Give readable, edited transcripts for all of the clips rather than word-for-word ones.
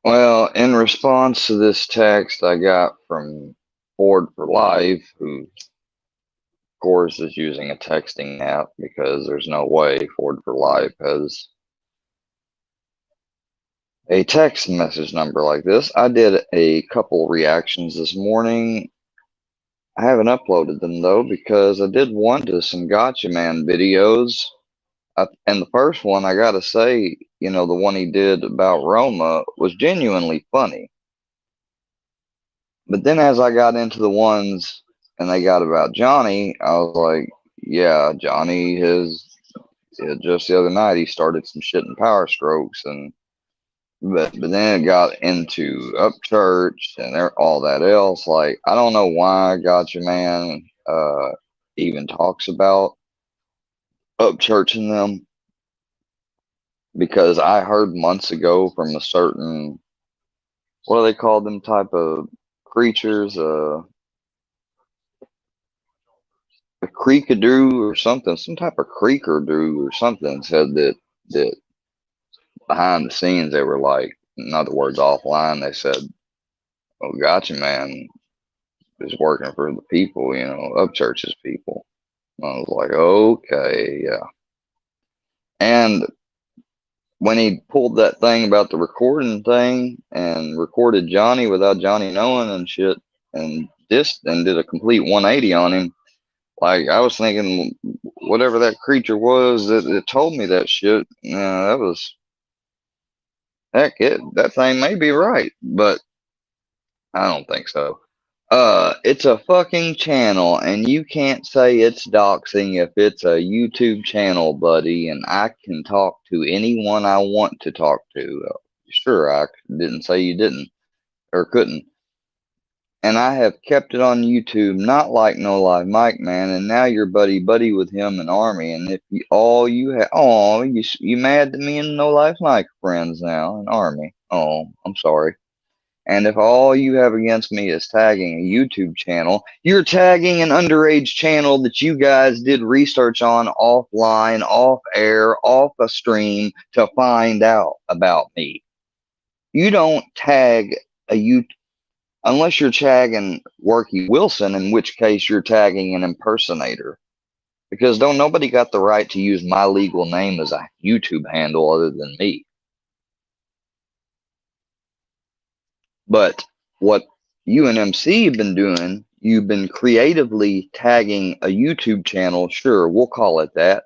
Well, in response to this text I got from Ford for Life, who, of course, is using a texting app because there's no way Ford for Life has a text message number like this. I did a couple reactions this morning. I haven't uploaded them though because I did one to some Gotcha Man videos. And the first one, I gotta say, the one he did about Roma was genuinely funny. But then as I got into the ones and they got about Johnny, I was like, yeah, Johnny has just the other night he started some shit in Power Strokes, and but then it got into Upchurch and all that else. Like, I don't know why Gotcha Man even talks about Upchurch and them, because I heard months ago from a certain, what do they call them type of creatures, a creekadoo or something, some type of creekadoo or something, said that behind the scenes they were like, in other words, offline, they said, "Oh, Gotcha Man is working for the people, Upchurch's people." I was like, okay, yeah. And when he pulled that thing about the recording thing and recorded Johnny without Johnny knowing and shit, and did a complete 180 on him, like, I was thinking, whatever that creature was that told me that shit, that was, heck, that thing may be right, but I don't think so. It's a fucking channel, and you can't say it's doxing if it's a YouTube channel, buddy, and I can talk to anyone I want to talk to. Sure, I didn't say you didn't or couldn't. And I have kept it on YouTube, not like No Life Mike, man. And now you're buddy with him and Army. And if you all you have, oh, you mad at me and No Life Mike friends now and Army. Oh, I'm sorry. And if all you have against me is tagging a YouTube channel, you're tagging an underage channel that you guys did research on offline, off air, off a stream to find out about me. You don't tag a YouTube unless you're tagging Worky Wilson, in which case you're tagging an impersonator. Because don't nobody got the right to use my legal name as a YouTube handle other than me. But what UNMC have been doing, you've been creatively tagging a YouTube channel, sure, we'll call it that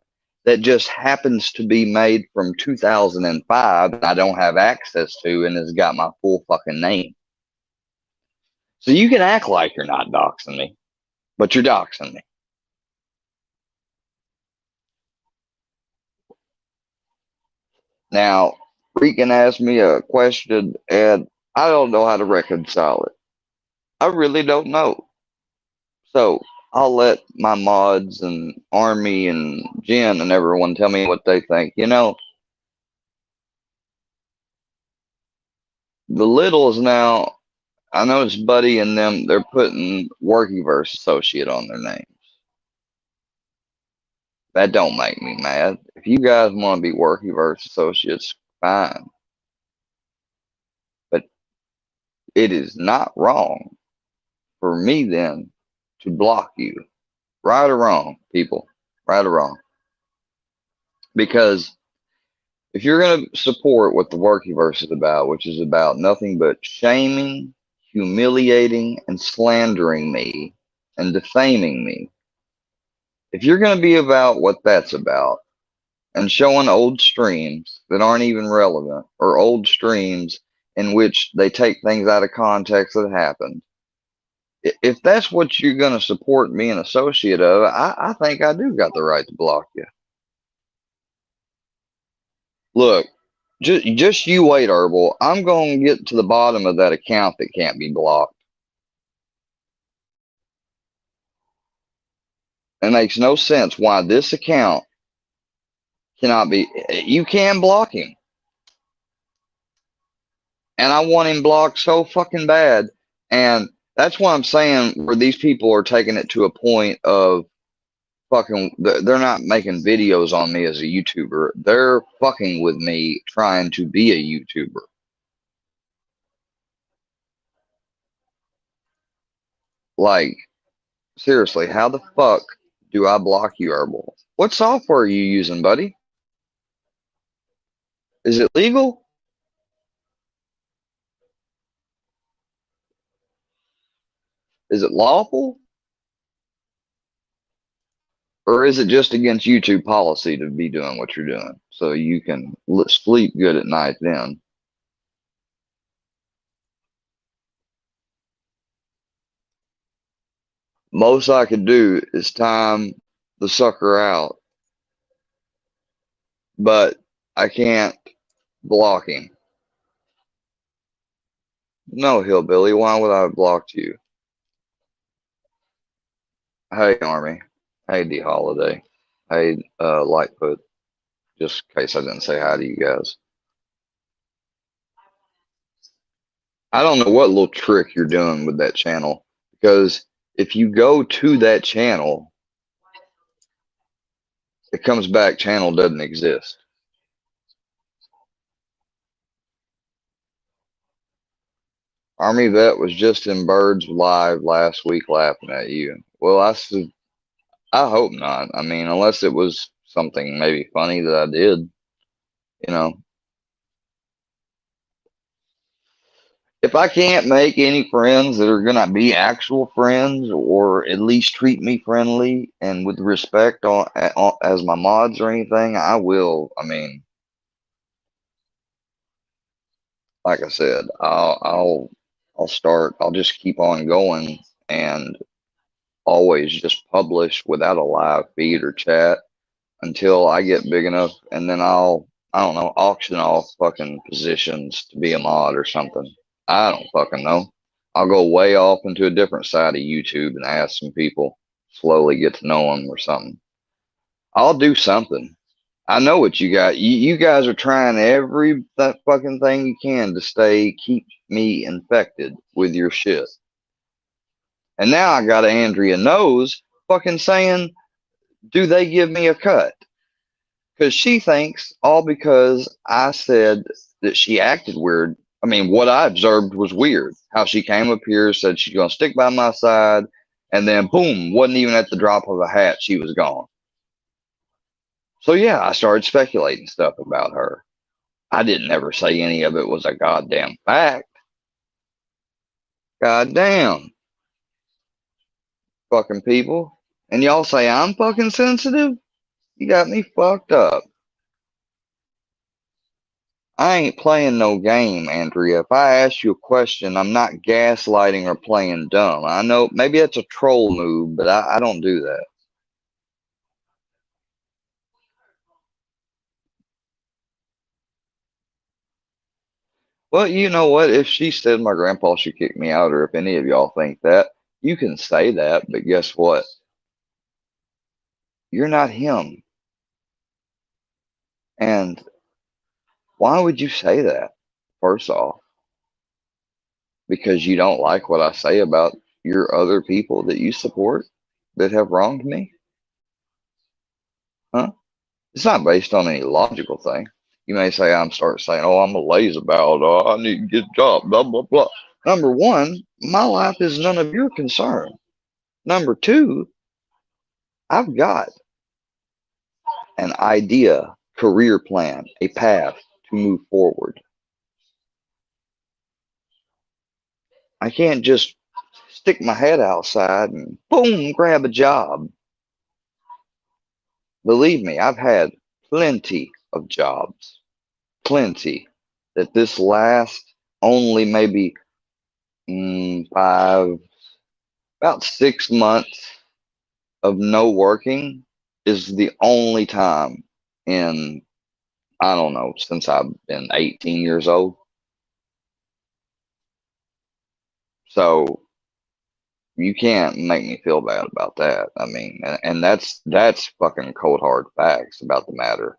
just happens to be made from 2005 and I don't have access to and has got my full fucking name. So you can act like you're not doxing me, but you're doxing me. Now, Regan asked me a question, and I don't know how to reconcile it. I really don't know. So I'll let my mods and Army and Jen and everyone tell me what they think. The Littles now, I know it's Buddy and them, they're putting Workyverse Associate on their names. That don't make me mad. If you guys want to be Workyverse Associates, fine. But it is not wrong for me then to block you. Right or wrong, people. Right or wrong. Because if you're going to support what the Workyverse is about, which is about nothing but shaming, humiliating, and slandering me and defaming me, if you're going to be about what that's about and showing old streams that aren't even relevant or old streams in which they take things out of context that happened, if that's what you're going to support me an associate of, I think I do got the right to block you. Look, just you wait, Herbal. I'm going to get to the bottom of that account that can't be blocked. It makes no sense why this account cannot be. You can block him. And I want him blocked so fucking bad. And that's what I'm saying, where these people are taking it to a point of fucking, they're not making videos on me as a YouTuber. They're fucking with me trying to be a YouTuber. Like, seriously, how the fuck do I block you, Herbal? What software are you using, buddy? Is it legal? Is it lawful? Or is it just against YouTube policy to be doing what you're doing so you can sleep good at night then? Most I could do is time the sucker out, but I can't block him. No, Hillbilly, why would I have blocked you? Hey, Army. Hey, D Holiday. Hey, Lightfoot. Just in case I didn't say hi to you guys. I don't know what little trick you're doing with that channel because if you go to that channel, it comes back channel doesn't exist. Army Vet was just in Birds Live last week laughing at you. Well, I hope not. I mean, unless it was something maybe funny that I did, you know. If I can't make any friends that are gonna be actual friends or at least treat me friendly and with respect as my mods or anything, I will. I mean, like I said, I'll start. I'll just keep on going and always just publish without a live feed or chat until I get big enough, and then I don't know, auction off fucking positions to be a mod or something. I don't fucking know. I'll go way off into a different side of YouTube and ask some people, slowly get to know them or something. I'll do something. I know what you got. You guys are trying every fucking thing you can to keep me infected with your shit. And now I got Andrea Knows fucking saying, do they give me a cut? Because she thinks all because I said that she acted weird. I mean, what I observed was weird. How she came up here, said she's going to stick by my side, and then boom, wasn't even at the drop of a hat, she was gone. So yeah, I started speculating stuff about her. I didn't ever say any of it was a goddamn fact. Goddamn, fucking people. And y'all say I'm fucking sensitive? You got me fucked up. I ain't playing no game, Andrea. If I ask you a question, I'm not gaslighting or playing dumb. I know maybe that's a troll move, but I don't do that. Well, you know what? If she said my grandpa should kick me out, or if any of y'all think that, you can say that, but guess what? You're not him. And why would you say that? First off, because you don't like what I say about your other people that you support that have wronged me? Huh? It's not based on any logical thing. You may say I'm start saying, "Oh, I'm a lazy about. Oh, I need to get a job." Blah blah blah. Number one, my life is none of your concern. Number two, I've got an idea, career plan, a path to move forward. I can't just stick my head outside and boom, grab a job. Believe me, I've had plenty of jobs, plenty. That this last only maybe five, about 6 months of no working is the only time in, I don't know, since I've been 18 years old. So you can't make me feel bad about that. I mean, and that's fucking cold hard facts about the matter.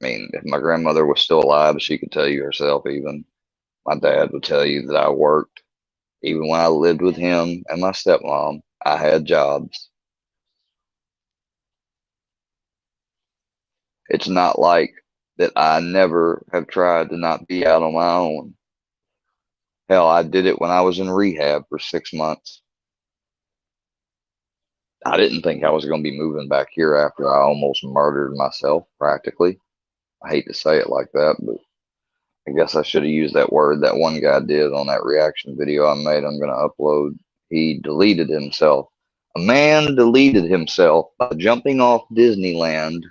I mean, if my grandmother was still alive, she could tell you herself even. My dad would tell you that I worked. Even when I lived with him and my stepmom, I had jobs. It's not like that I never have tried to not be out on my own. Hell, I did it when I was in rehab for 6 months. I didn't think I was going to be moving back here after I almost murdered myself, practically. I hate to say it like that, but I guess I should have used that word that one guy did on that reaction video I made. I'm going to upload. He deleted himself. A man deleted himself by jumping off Disneyland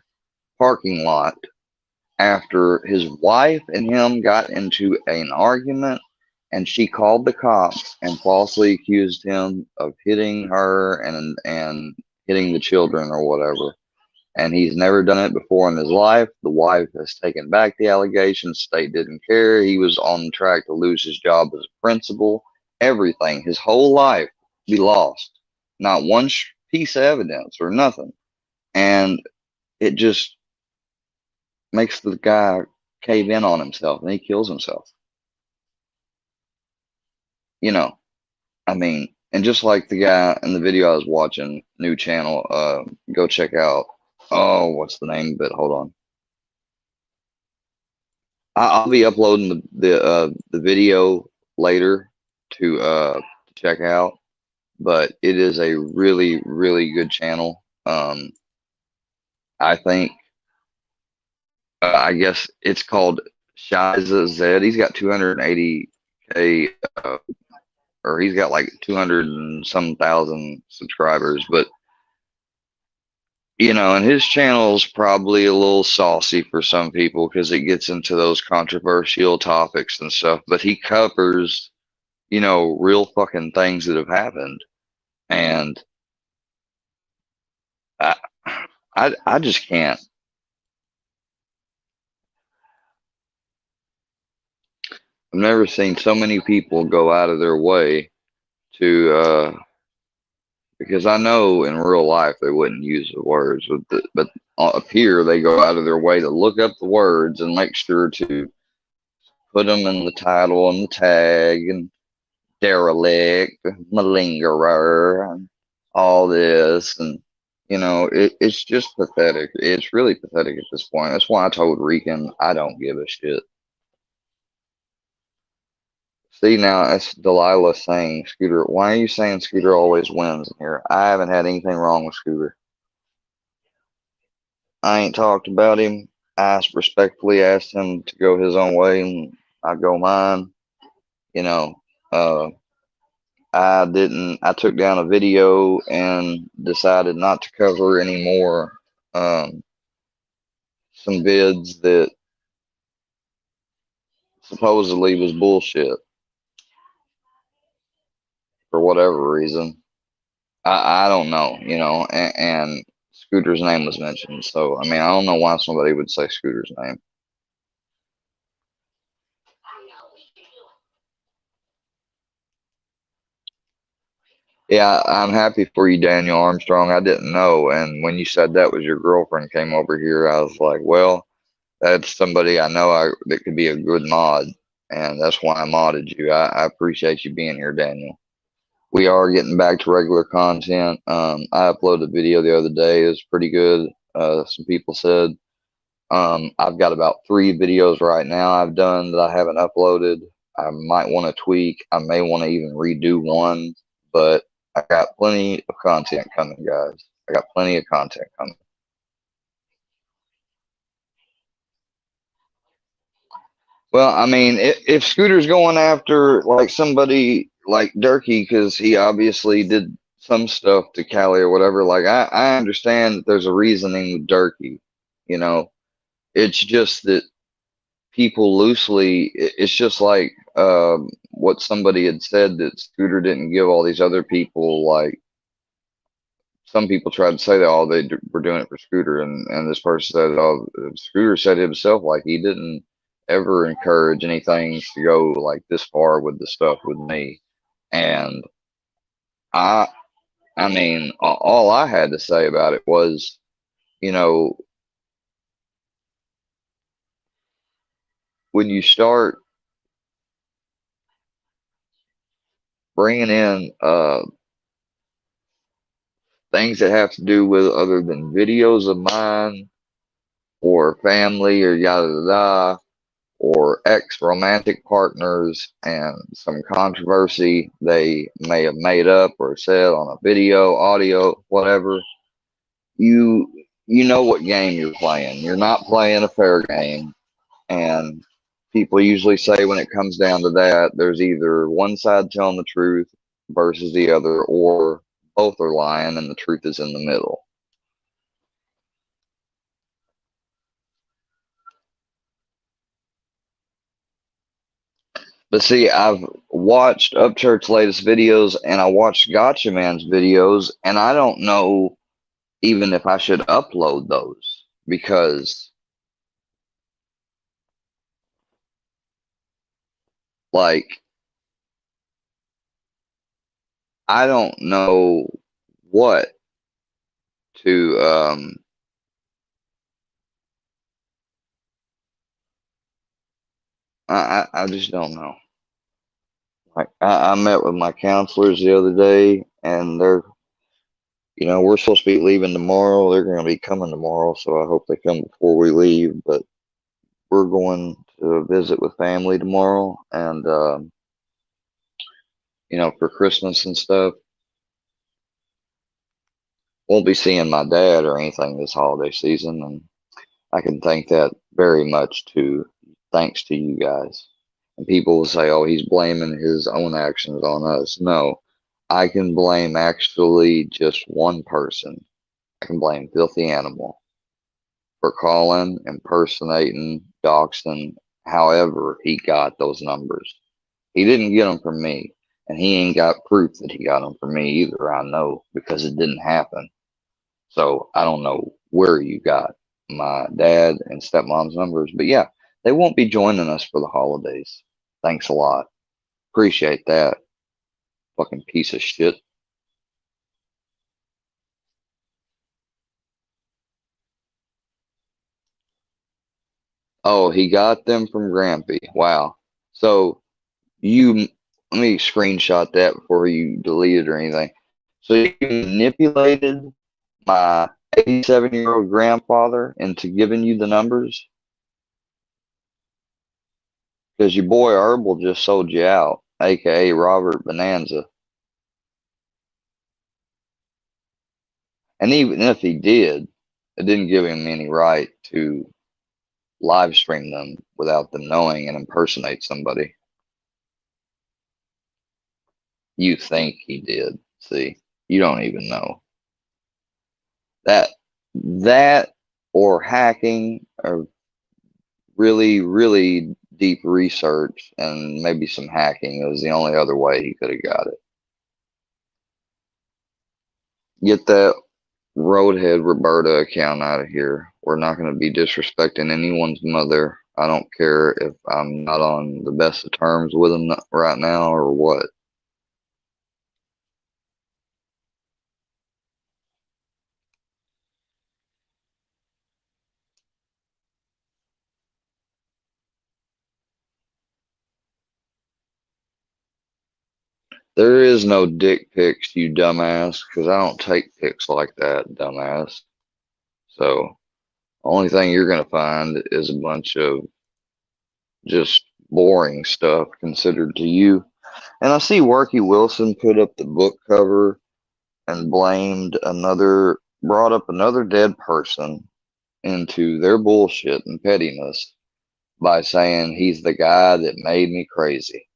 parking lot after his wife and him got into an argument, and she called the cops and falsely accused him of hitting her and hitting the children or whatever. And he's never done it before in his life. The wife has taken back the allegations. State didn't care. He was on track to lose his job as a principal. Everything, his whole life, be lost. Not one piece of evidence or nothing. And it just makes the guy cave in on himself and he kills himself. You know, I mean, and just like the guy in the video I was watching, new channel, go check out. Oh, what's the name of it? Hold on. I'll be uploading the video later to check out, but it is a really good channel. I think I guess it's called Shiza Z. He's got 280K, or he's got like 200 and some thousand subscribers, but and his channel is probably a little saucy for some people because it gets into those controversial topics and stuff, but he covers, real fucking things that have happened. And I, I just can't. I've never seen so many people go out of their way to, because I know in real life they wouldn't use the words, but up here they go out of their way to look up the words and make sure to put them in the title and the tag and derelict, malingerer, and all this. And, it's just pathetic. It's really pathetic at this point. That's why I told Regan I don't give a shit. See, now that's Delilah saying Scooter. Why are you saying Scooter always wins in here? I haven't had anything wrong with Scooter. I ain't talked about him. I respectfully asked him to go his own way and I go mine. You know, uh, I took down a video and decided not to cover any more, some vids that supposedly was bullshit for whatever reason. I don't know, and Scooter's name was mentioned. So, I mean, I don't know why somebody would say Scooter's name. Yeah, I'm happy for you, Daniel Armstrong. I didn't know. And when you said that was your girlfriend came over here, I was like, well, that's somebody I know that could be a good mod. And that's why I modded you. I appreciate you being here, Daniel. We are getting back to regular content. I uploaded a video the other day. It was pretty good. Some people said I've got about 3 videos right now I've done that I haven't uploaded. I might want to tweak. I may want to even redo one, but I got plenty of content coming, guys. I got plenty of content coming. Well, I mean, if Scooter's going after like somebody like Durkee, because he obviously did some stuff to Callie or whatever, like I understand that there's a reasoning with Durkee. You know, it's just that people loosely, it's just like what somebody had said that Scooter didn't give all these other people, like some people tried to say that all they were doing it for Scooter, and this person said, oh, Scooter said himself like he didn't ever encourage anything to go like this far with the stuff with me. And I I mean, all I had to say about it was, you know, when you start bringing in things that have to do with other than videos of mine or family or yada yada, or ex-romantic partners, and some controversy they may have made up or said on a video, audio, whatever, you you know what game you're playing. You're not playing a fair game, and people usually say when it comes down to that, there's either one side telling the truth versus the other, or both are lying and the truth is in the middle. But see, I've watched Upchurch's latest videos and I watched Gotcha Man's videos, and I don't know even if I should upload those because, like, I don't know what to, I just don't know. Like, I met with my counselors the other day, and we're supposed to be leaving tomorrow. They're going to be coming tomorrow, so I hope they come before we leave. But we're going to visit with family tomorrow, and for Christmas and stuff. Won't be seeing my dad or anything this holiday season, and I can thank that very much to thanks to you guys. And people will say, "Oh, he's blaming his own actions on us." No, I can blame actually just one person. I can blame Filthy Animal for calling, impersonating, doxing, however he got those numbers. He didn't get them from me, and he ain't got proof that he got them from me either. I know because it didn't happen. So I don't know where you got my dad and stepmom's numbers, but yeah, they won't be joining us for the holidays. Thanks a lot. Appreciate that. Fucking piece of shit. Oh, he got them from Grampy. Wow. So you let me screenshot that before you delete it or anything. So you manipulated my 87-year-old grandfather into giving you the numbers because your boy Herbal just sold you out, aka Robert Bonanza. And even if he did, it didn't give him any right to live stream them without them knowing and impersonate somebody. You think he did. See, you don't even know. That or hacking or really, really deep research and maybe some hacking. It was the only other way he could have got it. Get that Roadhead Roberta account out of here. We're not going to be disrespecting anyone's mother. I don't care if I'm not on the best of terms with them right now or what. There is no dick pics, you dumbass, because I don't take pics like that, dumbass. So, only thing you're going to find is a bunch of just boring stuff considered to you. And I see Worky Wilson put up the book cover and brought up another dead person into their bullshit and pettiness by saying he's the guy that made me crazy.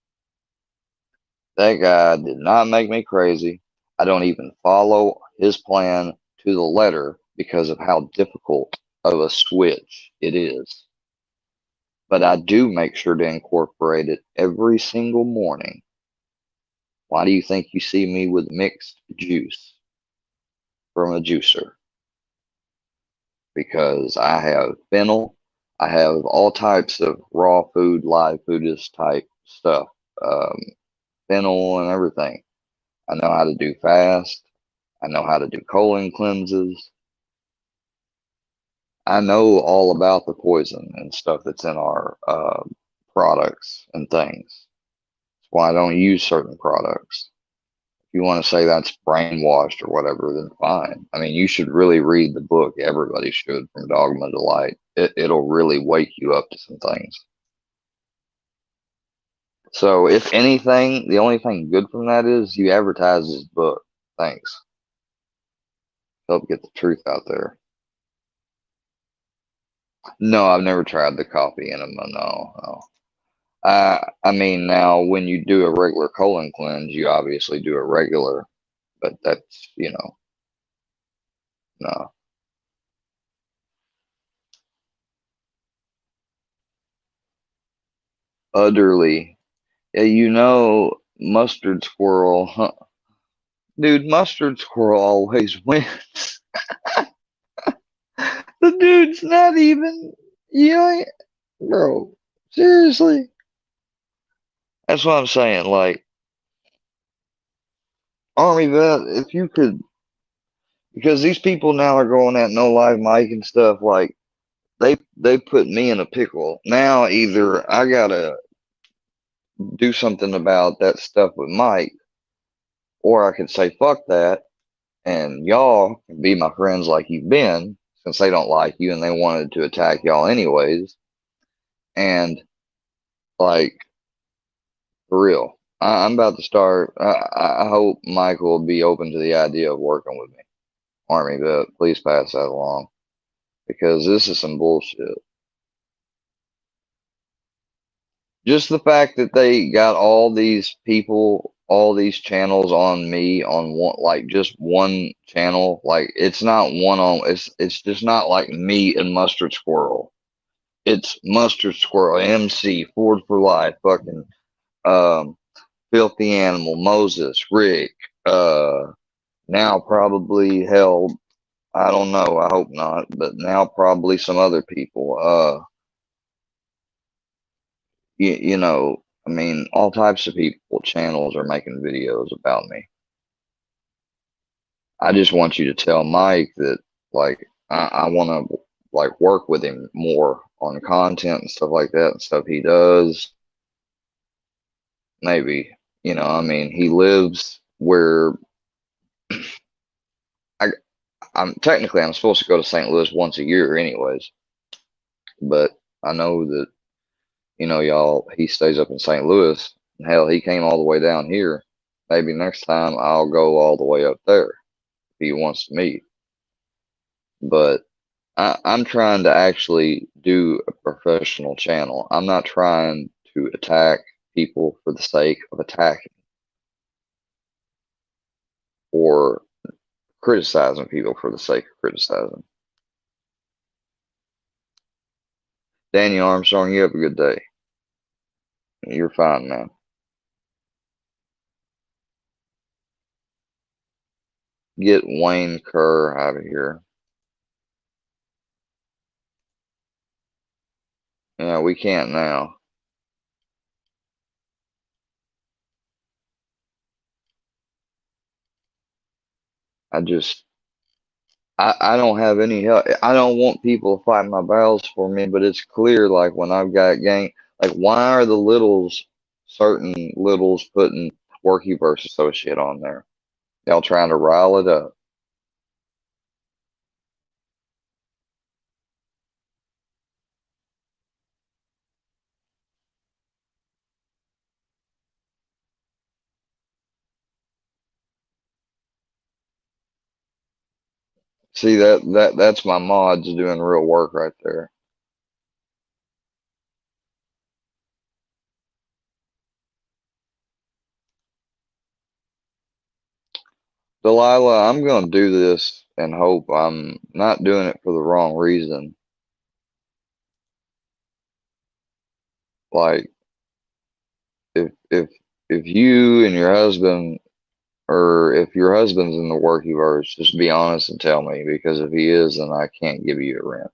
That guy did not make me crazy. I don't even follow his plan to the letter because of how difficult of a switch it is. But I do make sure to incorporate it every single morning. Why do you think you see me with mixed juice from a juicer? Because I have fennel, I have all types of raw food, live foodist type stuff, um, fennel and everything. I know how to do fast. I know how to do colon cleanses. I know all about the poison and stuff that's in our products and things. That's why I don't use certain products. you want to say that's brainwashed or whatever, then fine. I mean, you should really read the book. Everybody should, From Dogma to Light. It'll really wake you up to some things. So, if anything, the only thing good from that is you advertise his book. Thanks. Help get the truth out there. No, I've never tried the coffee enema. No, no. I mean, now when you do a regular colon cleanse, you obviously do a regular, but that's, no. Utterly. Yeah, Mustard Squirrel, huh? Dude, Mustard Squirrel always wins. The dude's not even, bro, seriously. That's what I'm saying. Like, Army Vet, if you could, because these people now are going at No Live Mike and stuff, like, they put me in a pickle. Now either I gotta do something about that stuff with Mike, or I could say fuck that, and y'all can be my friends like you've been, since they don't like you and they wanted to attack y'all anyways. And like, for real, I'm about to start. I hope Michael will be open to the idea of working with me. Army, but please pass that along because this is some bullshit. Just the fact that they got all these people, all these channels on me on one, like just one channel. Like it's not one on. It's just not like me and Mustard Squirrel. It's Mustard Squirrel, MC, Ford for Life, fucking um, Filthy Animal, Moses, Rick. Now probably hell. I don't know. I hope not. But now probably some other people. I mean, all types of people, channels are making videos about me. I just want you to tell Mike that, like, I want to, like, work with him more on content and stuff like that and stuff he does. Maybe, I mean, he lives where I, I'm supposed to go to St. Louis once a year anyways, but I know that, he stays up in St. Louis. Hell, he came all the way down here. Maybe next time I'll go all the way up there if he wants to meet. But I'm trying to actually do a professional channel. I'm not trying to attack people for the sake of attacking or criticizing people for the sake of criticizing. Daniel Armstrong, you have a good day. You're fine, man. Get Wayne Kerr out of here. Yeah, we can't now. I just, I don't have any help. I don't want people to fight my battles for me, but it's clear, like, when I've got gang, like, why are the certain littles putting Workyverse Associate on there? Y'all trying to rile it up. See that's my mods doing real work right there. Delilah, I'm gonna do this and hope I'm not doing it for the wrong reason. Like if you and your husband, or if your husband's in the Workyverse, just be honest and tell me, because if he is, then I can't give you a wrench.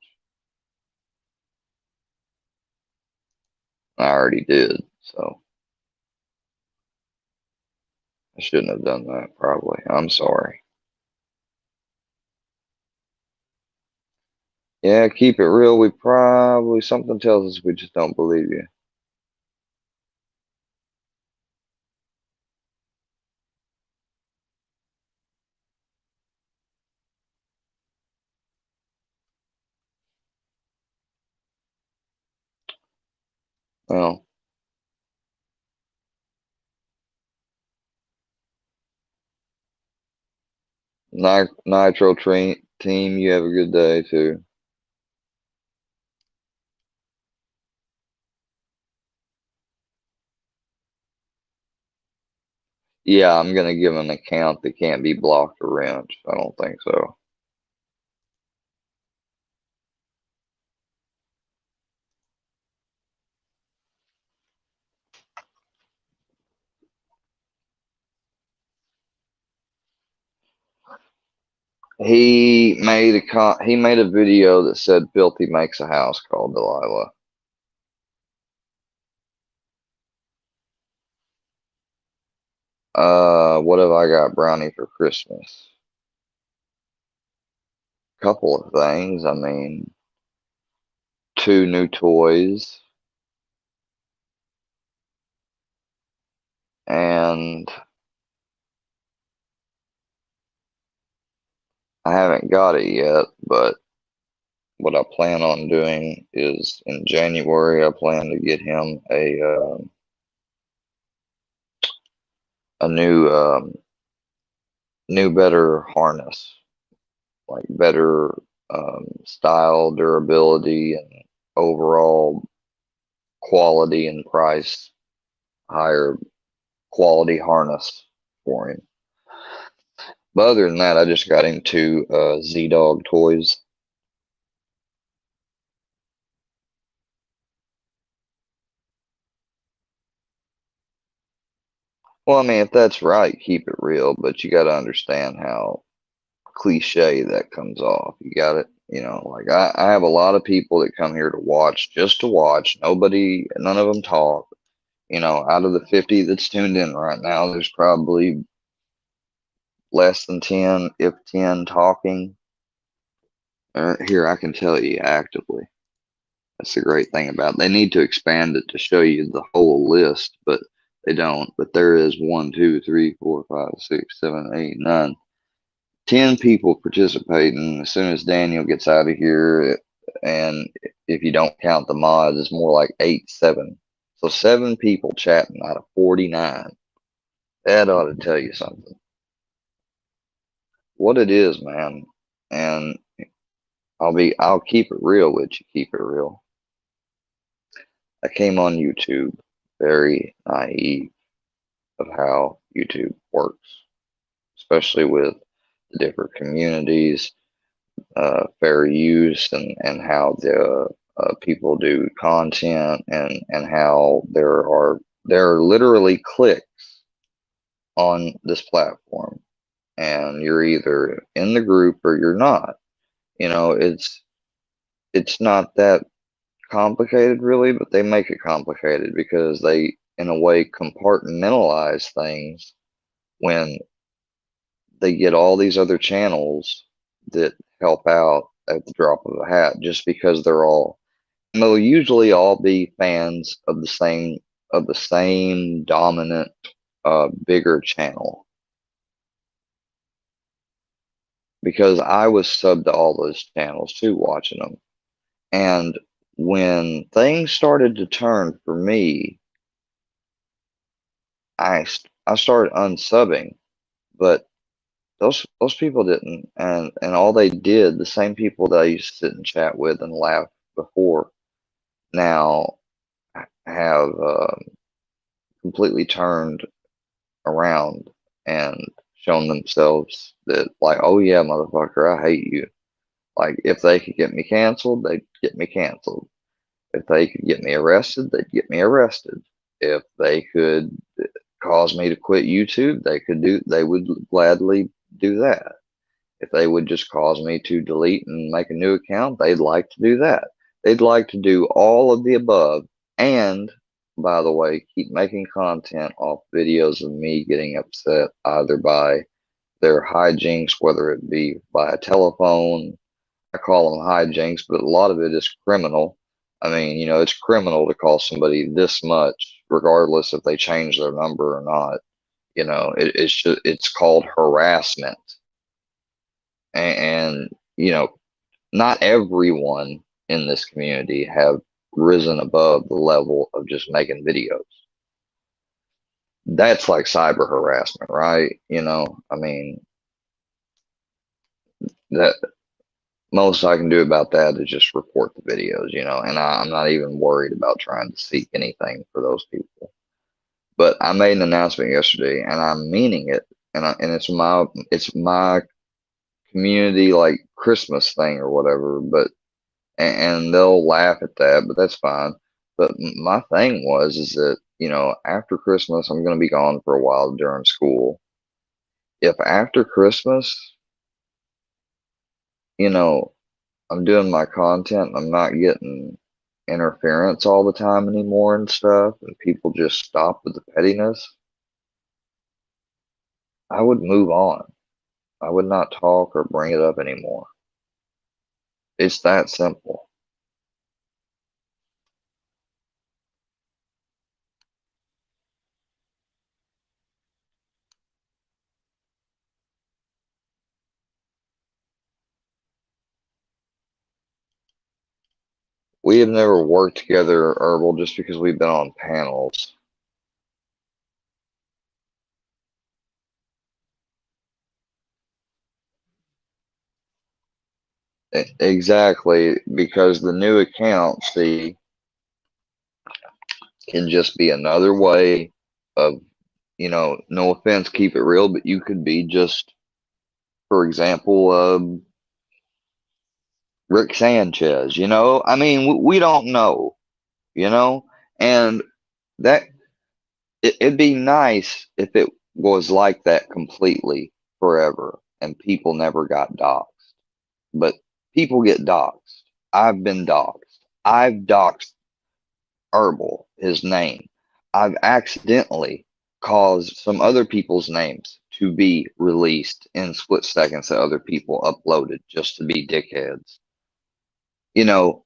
I already did, so I shouldn't have done that probably. I'm sorry. Yeah, keep it real. We probably, something tells us we just don't believe you. Well, Nitro train team, you have a good day too. Yeah, I'm gonna give an account that can't be blocked or wrenched. I don't think so. He made a video that said Filthy makes a house called Delilah. What have I got Brownie for Christmas? Couple of things. I mean, two new toys and I haven't got it yet, but what I plan on doing is in January, I plan to get him a new better harness, like better style, durability, and overall quality and price, higher quality harness for him. But other than that, I just got him two Z-Dog toys. Well, I mean, if that's right, keep it real, but you got to understand how cliche that comes off. You got it. Like I have a lot of people that come here to watch, just to watch. None of them talk. Out of the 50 that's tuned in right now, there's probably less than 10, if 10, talking. Here, I can tell you actively. That's the great thing about it. They need to expand it to show you the whole list, but they don't. But there is 1, 2, 3, 4, 5, 6, 7, 8, 9, 10 people participating. As soon as Daniel gets out of here, and if you don't count the mods, it's more like 8, 7. So 7 people chatting out of 49. That ought to tell you something. What it is, man. And I'll keep it real with you, keep it real. I came on YouTube very naive of how YouTube works, especially with the different communities, fair use, and how the people do content, and how there are literally clicks on this platform, and you're either in the group or you're not. It's not that complicated really, but they make it complicated because they, in a way, compartmentalize things when they get all these other channels that help out at the drop of a hat just because they'll usually all be fans of the same dominant bigger channel, because I was subbed to all those channels too, watching them. And when things started to turn for me, I started unsubbing, but those people didn't, and all they did, the same people that I used to sit and chat with and laugh before, now have completely turned around and shown themselves that, like, oh yeah, motherfucker, I hate you. Like, if they could get me canceled, they'd get me canceled. If they could get me arrested, they'd get me arrested. If they could cause me to quit YouTube, they would gladly do that. If they would just cause me to delete and make a new account, they'd like to do that. They'd like to do all of the above. And by the way, keep making content off videos of me getting upset either by their hijinks, whether it be by a telephone. I call them hijinks, but a lot of it is criminal. I mean, it's criminal to call somebody this much, regardless if they change their number or not. It's called harassment. And not everyone in this community have risen above the level of just making videos. That's like cyber harassment, right? I mean, that most I can do about that is just report the videos, and I'm not even worried about trying to seek anything for those people. But I made an announcement yesterday, and I'm meaning it, and it's my community like Christmas thing or whatever. But and they'll laugh at that, but that's fine. But my thing is that after Christmas I'm going to be gone for a while during school. If after Christmas, you know, I'm doing my content, I'm not getting interference all the time anymore and stuff, and people just stop with the pettiness, I would move on. I would not talk or bring it up anymore. It's that simple. We have never worked together, Herbal, just because we've been on panels. Exactly, because the new account, see, can just be another way of, no offense, keep it real, but you could be just, for example, Rick Sanchez, I mean, we don't know, you know, and that it'd be nice if it was like that completely forever and people never got doxxed. But people get doxxed. I've been doxxed. I've doxxed Herbal, his name. I've accidentally caused some other people's names to be released in split seconds that other people uploaded just to be dickheads. You know,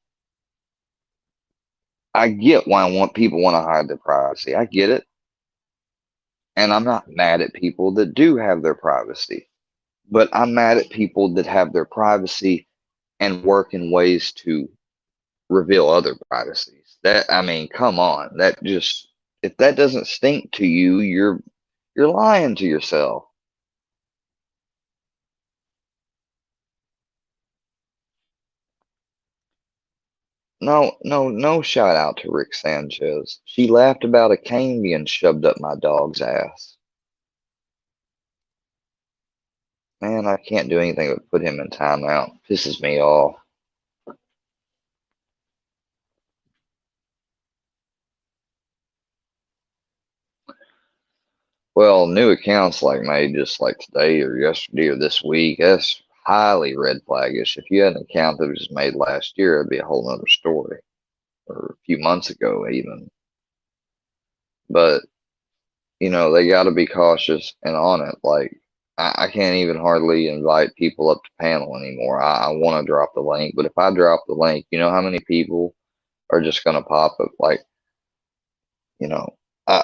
I get why people want to hide their privacy. I get it. And I'm not mad at people that do have their privacy, but I'm mad at people that have their privacy and work in ways to reveal other privacies. I mean, come on. If that doesn't stink to you, you're lying to yourself. No, no, no shout out to Rick Sanchez. She laughed about a cane being shoved up my dog's ass. Man, I can't do anything but put him in timeout. Pisses me off. Well, new accounts like made just like today or yesterday or this week, that's highly red flaggish. If you had an account that was just made last year, it'd be a whole nother story. Or a few months ago even. But, they gotta be cautious and on it. Like I can't even hardly invite people up to panel anymore. I want to drop the link, but if I drop the link, you know how many people are just gonna pop up like, you know, I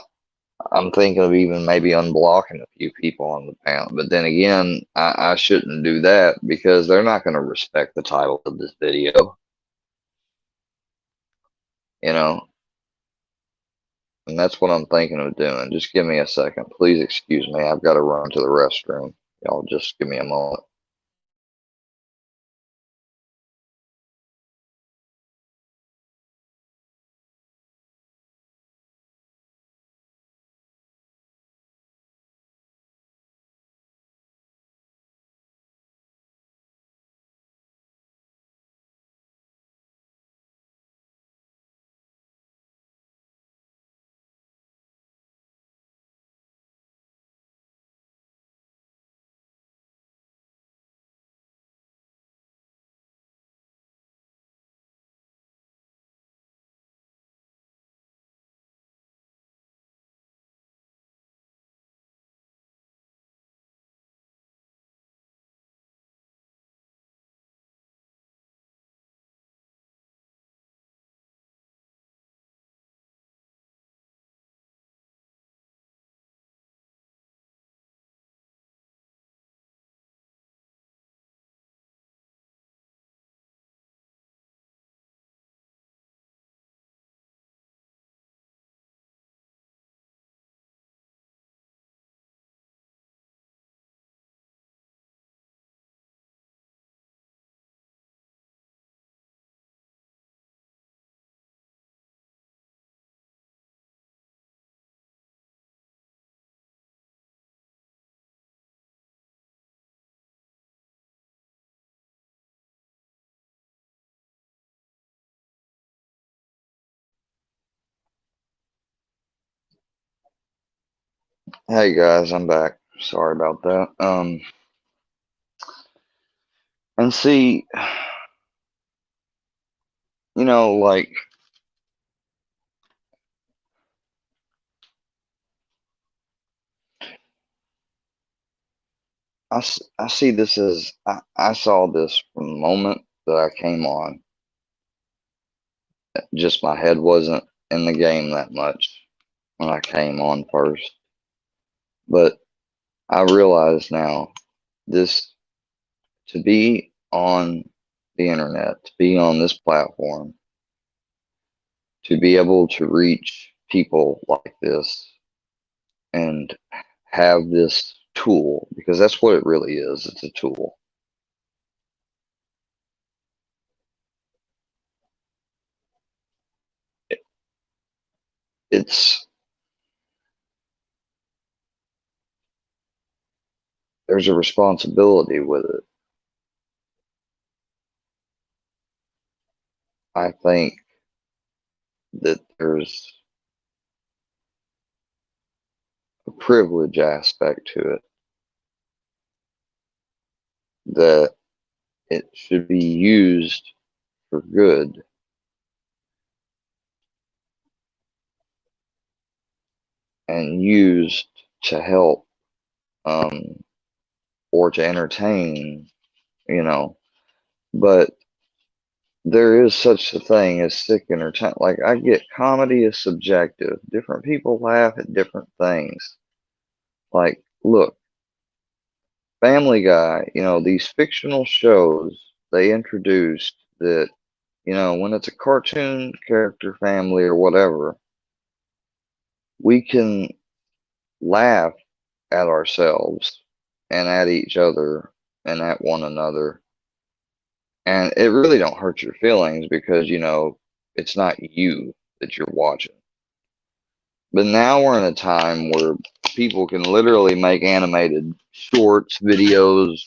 I'm thinking of even maybe unblocking a few people on the panel. But then again, I shouldn't do that because they're not going to respect the title of this video, you know, and that's what I'm thinking of doing. Just give me a second. Please excuse me. I've got to run to the restroom. Y'all just give me a moment. Hey guys, I'm back. Sorry about that. And see, like I see this as I saw this from the moment that I came on. Just my head wasn't in the game that much when I came on first, but I realize now this to be on the internet, to be on this platform, to be able to reach people like this and have this tool, because that's what it really is. It's a tool. It's there's a responsibility with it. I think that there's a privilege aspect to it, that it should be used for good and used to help, um, or to entertain, you know. But there is such a thing as sick entertainment. Like, I get comedy is subjective. Different people laugh at different things. Like, look, Family Guy, these fictional shows they introduced that, when it's a cartoon character family or whatever, we can laugh at ourselves and at each other and at one another. And it really don't hurt your feelings because, it's not you that you're watching. But now we're in a time where people can literally make animated shorts, videos,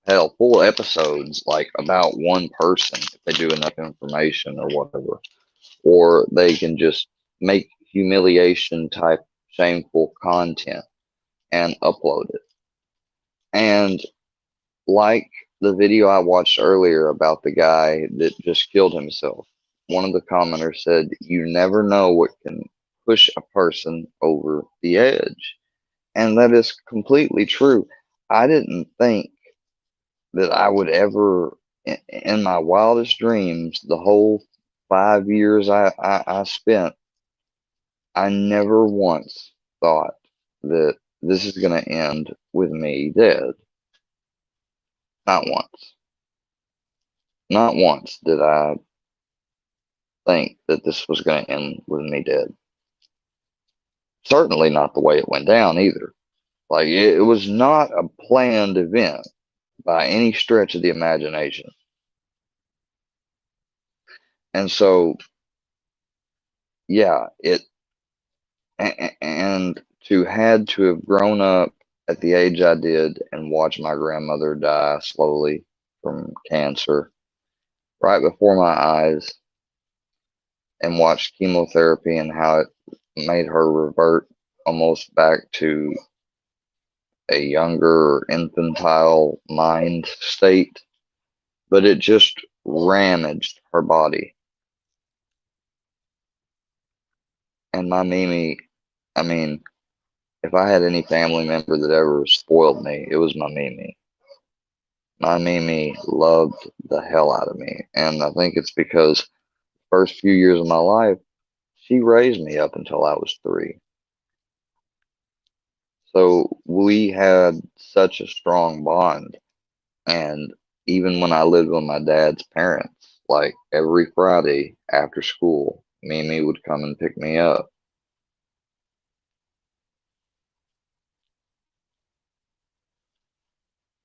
hell, full episodes like about one person if they do enough information or whatever. Or they can just make humiliation type shameful content and upload it. And like the video I watched earlier about the guy that just killed himself, one of the commenters said, "You never know what can push a person over the edge." And that is completely true. I didn't think that I would ever, in my wildest dreams, the whole 5 years I spent, I never once thought that this is going to end with me dead. Not once. Not once did I think that this was going to end with me dead. Certainly not the way it went down either. Like, it was not a planned event by any stretch of the imagination. And so, yeah, and to had to have grown up at the age I did and watch my grandmother die slowly from cancer right before my eyes and watch chemotherapy and how it made her revert almost back to a younger infantile mind state, but it just ramaged her body. And my Mimi, I mean, if I had any family member that ever spoiled me, it was my Mimi. My Mimi loved the hell out of me. And I think it's because the first few years of my life, she raised me up until I was 3. So we had such a strong bond. And even when I lived with my dad's parents, like every Friday after school, Mimi would come and pick me up.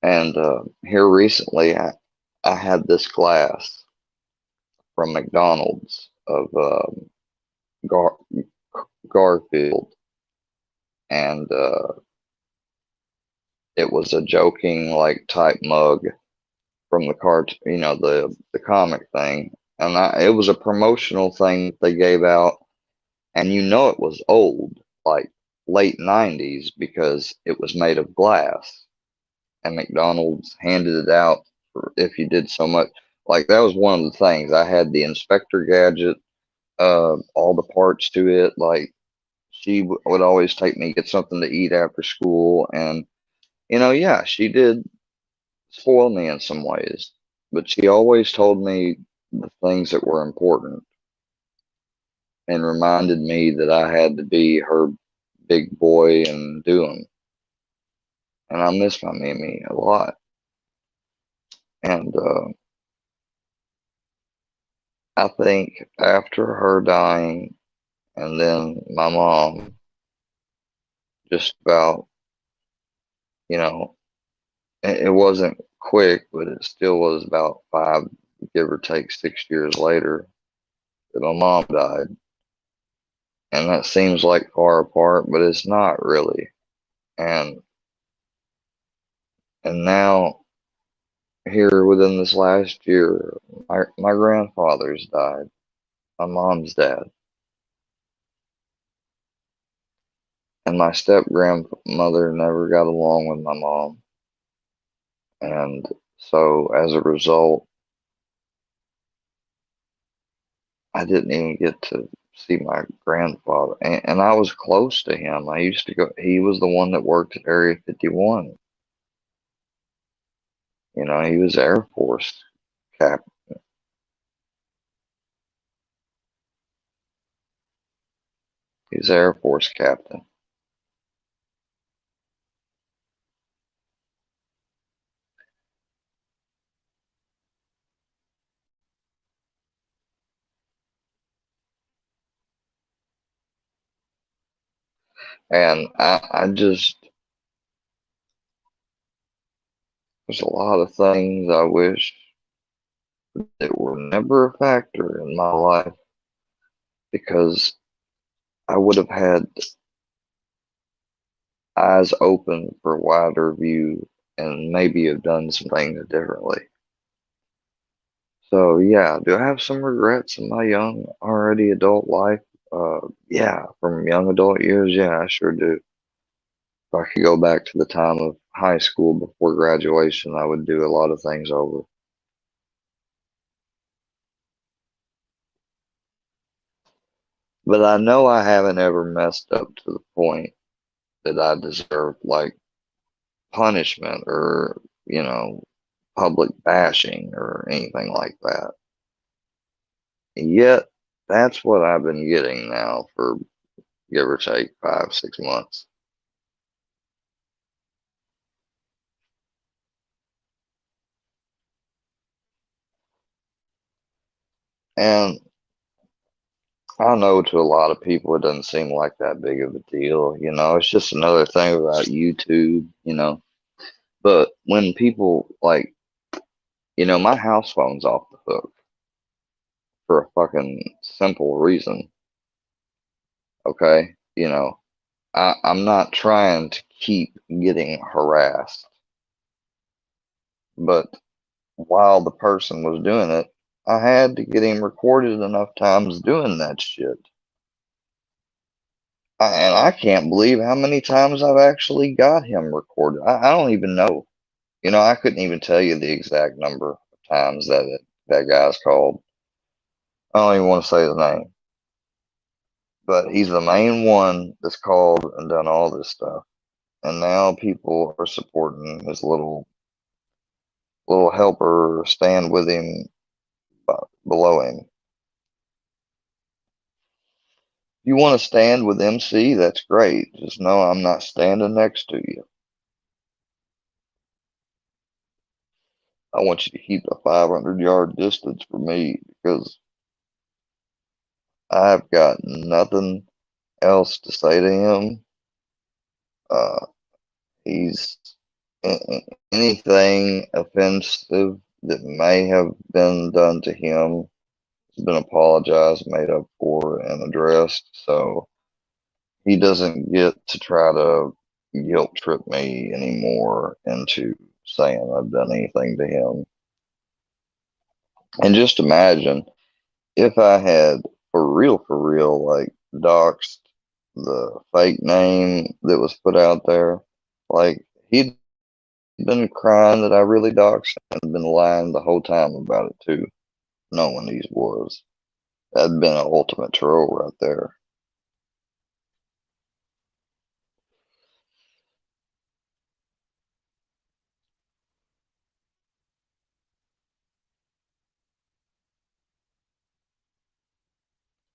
And here recently, I had this glass from McDonald's of Gar- Garfield, and it was a joking like type mug from the cart, the comic thing, and it was a promotional thing that they gave out, and it was old, like late 90s because it was made of glass, and McDonald's handed it out for if you did so much. Like that was one of the things. I had the Inspector gadget, all the parts to it. Like she would always take me get something to eat after school, and yeah, she did spoil me in some ways, but she always told me the things that were important and reminded me that I had to be her big boy and do them. And I miss my Mimi a lot. And I think after her dying, and then my mom, just about, you know, it wasn't quick, but it still was about five, give or take 6 years later that my mom died. And that seems like far apart, but it's not really. And now here within this last year, my grandfather's died, my mom's dad, and my step grandmother never got along with my mom. And so as a result, I didn't even get to see my grandfather. And I was close to him. I used to go, he was the one that worked at Area 51. He was Air Force cap. He's Air Force captain. And I just, there's a lot of things I wish that were never a factor in my life because I would have had eyes open for wider view and maybe have done some things differently. So yeah, do I have some regrets in my young, already adult life? Yeah, from young adult years, yeah, I sure do. If I could go back to the time of high school before graduation, I would do a lot of things over. But I know I haven't ever messed up to the point that I deserve like punishment or, you know, public bashing or anything like that. Yet, that's what I've been getting now for give or take 5, 6 months. And I know to a lot of people it doesn't seem like that big of a deal. It's just another thing about YouTube, But when people like, my house phone's off the hook for a fucking simple reason. Okay. I'm not trying to keep getting harassed, but while the person was doing it, I had to get him recorded enough times doing that shit. And I can't believe how many times I've actually got him recorded. I don't even know. I couldn't even tell you the exact number of times that guy's called. I don't even want to say his name, but he's the main one that's called and done all this stuff. And now people are supporting his little helper stand with him below him. If you want to stand with MC, that's great. Just know I'm not standing next to you. I want you to keep a 500-yard distance from me because I've got nothing else to say to him. Uh, he's anything offensive that may have been done to him has been apologized, made up for, and addressed. So he doesn't get to try to guilt trip me anymore into saying I've done anything to him. And just imagine if I had for real, like doxed the fake name that was put out there. Like he'd been crying that I really doxed him and been lying the whole time about it too, knowing these was. That'd been an ultimate troll right there.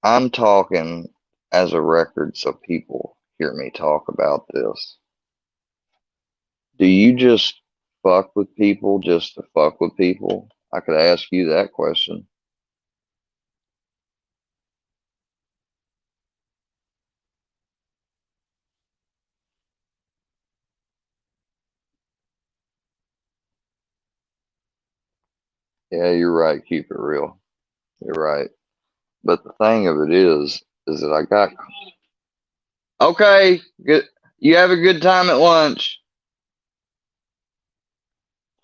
I'm talking as a record so people hear me talk about this. Do you just fuck with people just to fuck with people? I could ask you that question. Yeah, you're right. Keep it real. You're right. But the thing of it is that I got okay. Good. You have a good time at lunch.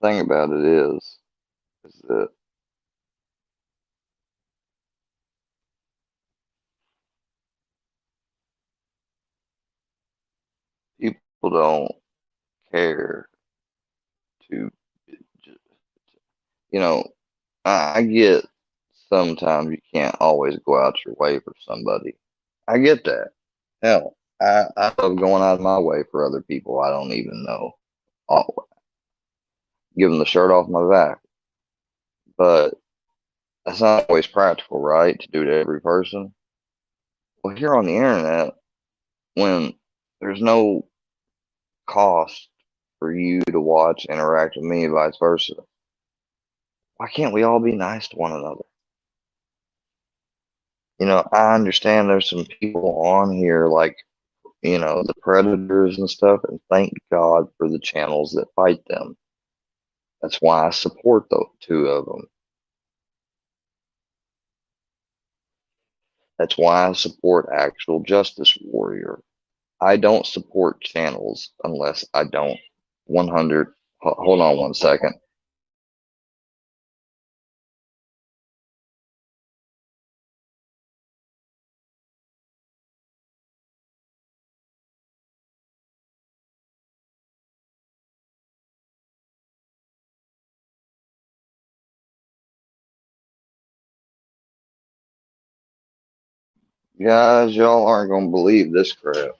Thing about it is that people don't care to, you know, I get sometimes you can't always go out your way for somebody. I get that. Hell, I love going out of my way for other people I don't even know. I'll give them the shirt off my back. But that's not always practical, right? To do to every person. Well, here on the internet, when there's no cost for you to watch, interact with me, and vice versa, why can't we all be nice to one another? I understand there's some people on here like, the predators and stuff, and thank God for the channels that fight them. That's why I support the two of them. That's why I support Actual Justice Warrior. I don't support channels unless I don't 100. Hold on one second. Guys, y'all aren't going to believe this crap.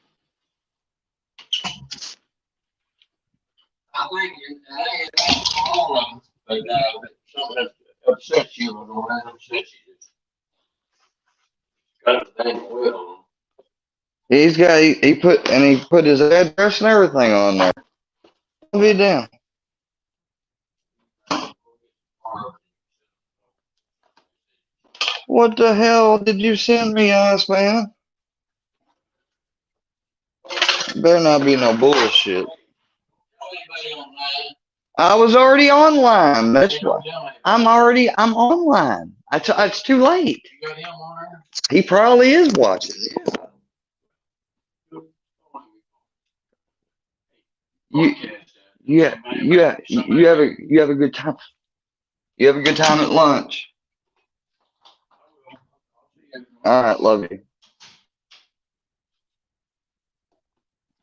I think it's all of them, but something that upsets you or don't that upsets you. Got the thing will. He put his address and everything on there. Be damn. What the hell did you send me, ass man? Better not be no bullshit. I was already online. That's why I'm online. It's too late. He probably is watching. You, you have a good time. You have a good time at lunch. All right, love you.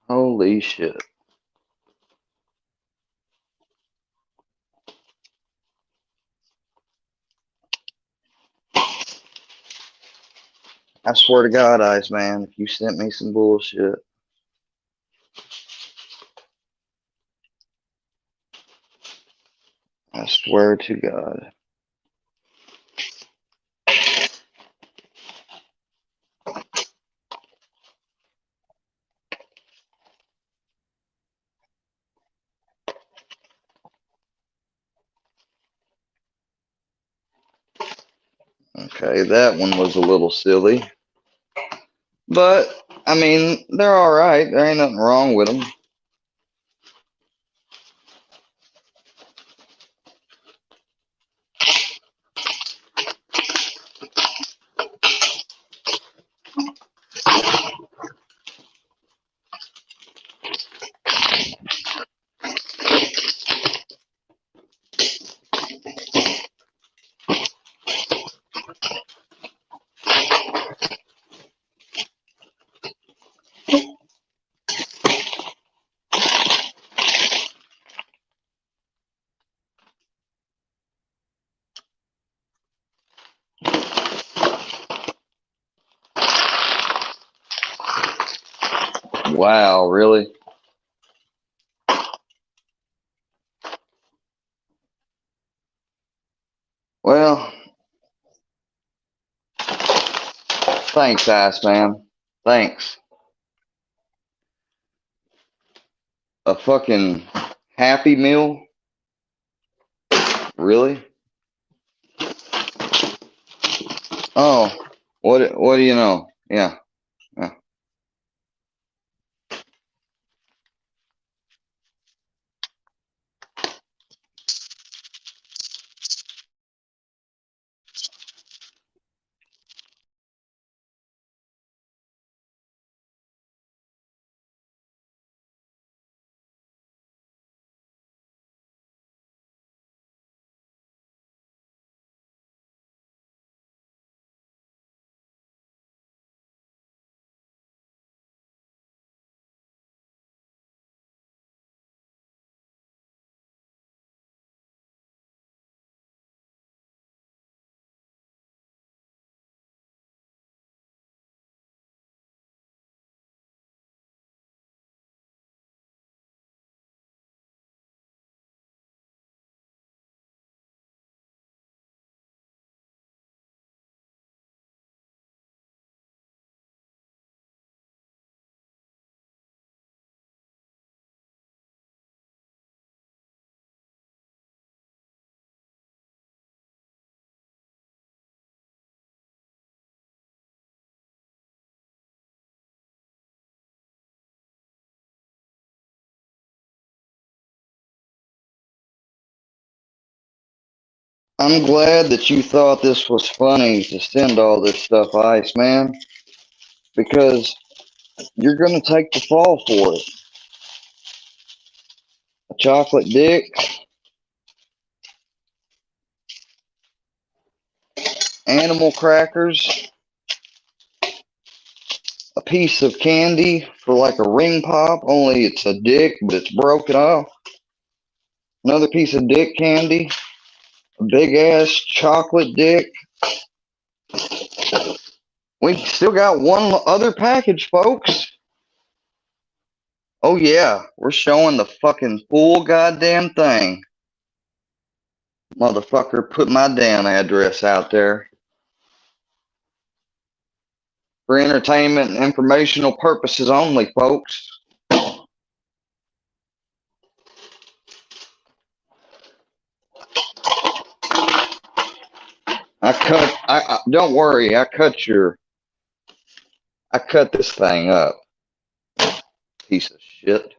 Holy shit. I swear to God, Ice Man, if you sent me some bullshit. I swear to God. Okay, that one was a little silly. But, I mean, they're all right. There ain't nothing wrong with them. Wow, really? Well, thanks, Ass Man. Thanks. A fucking Happy Meal? Really? Oh, what do you know? Yeah. Yeah. I'm glad that you thought this was funny to send all this stuff, Ice Man, because you're gonna take the fall for it. A chocolate dick, animal crackers, a piece of candy for like a ring pop, only it's a dick, but it's broken off. Another piece of dick candy, a big ass chocolate dick. We still got one other package, folks. Oh yeah, we're showing the fucking full goddamn thing. Motherfucker, put my damn address out there. For entertainment and informational purposes only, folks. Don't worry, I cut this thing up. Piece of shit.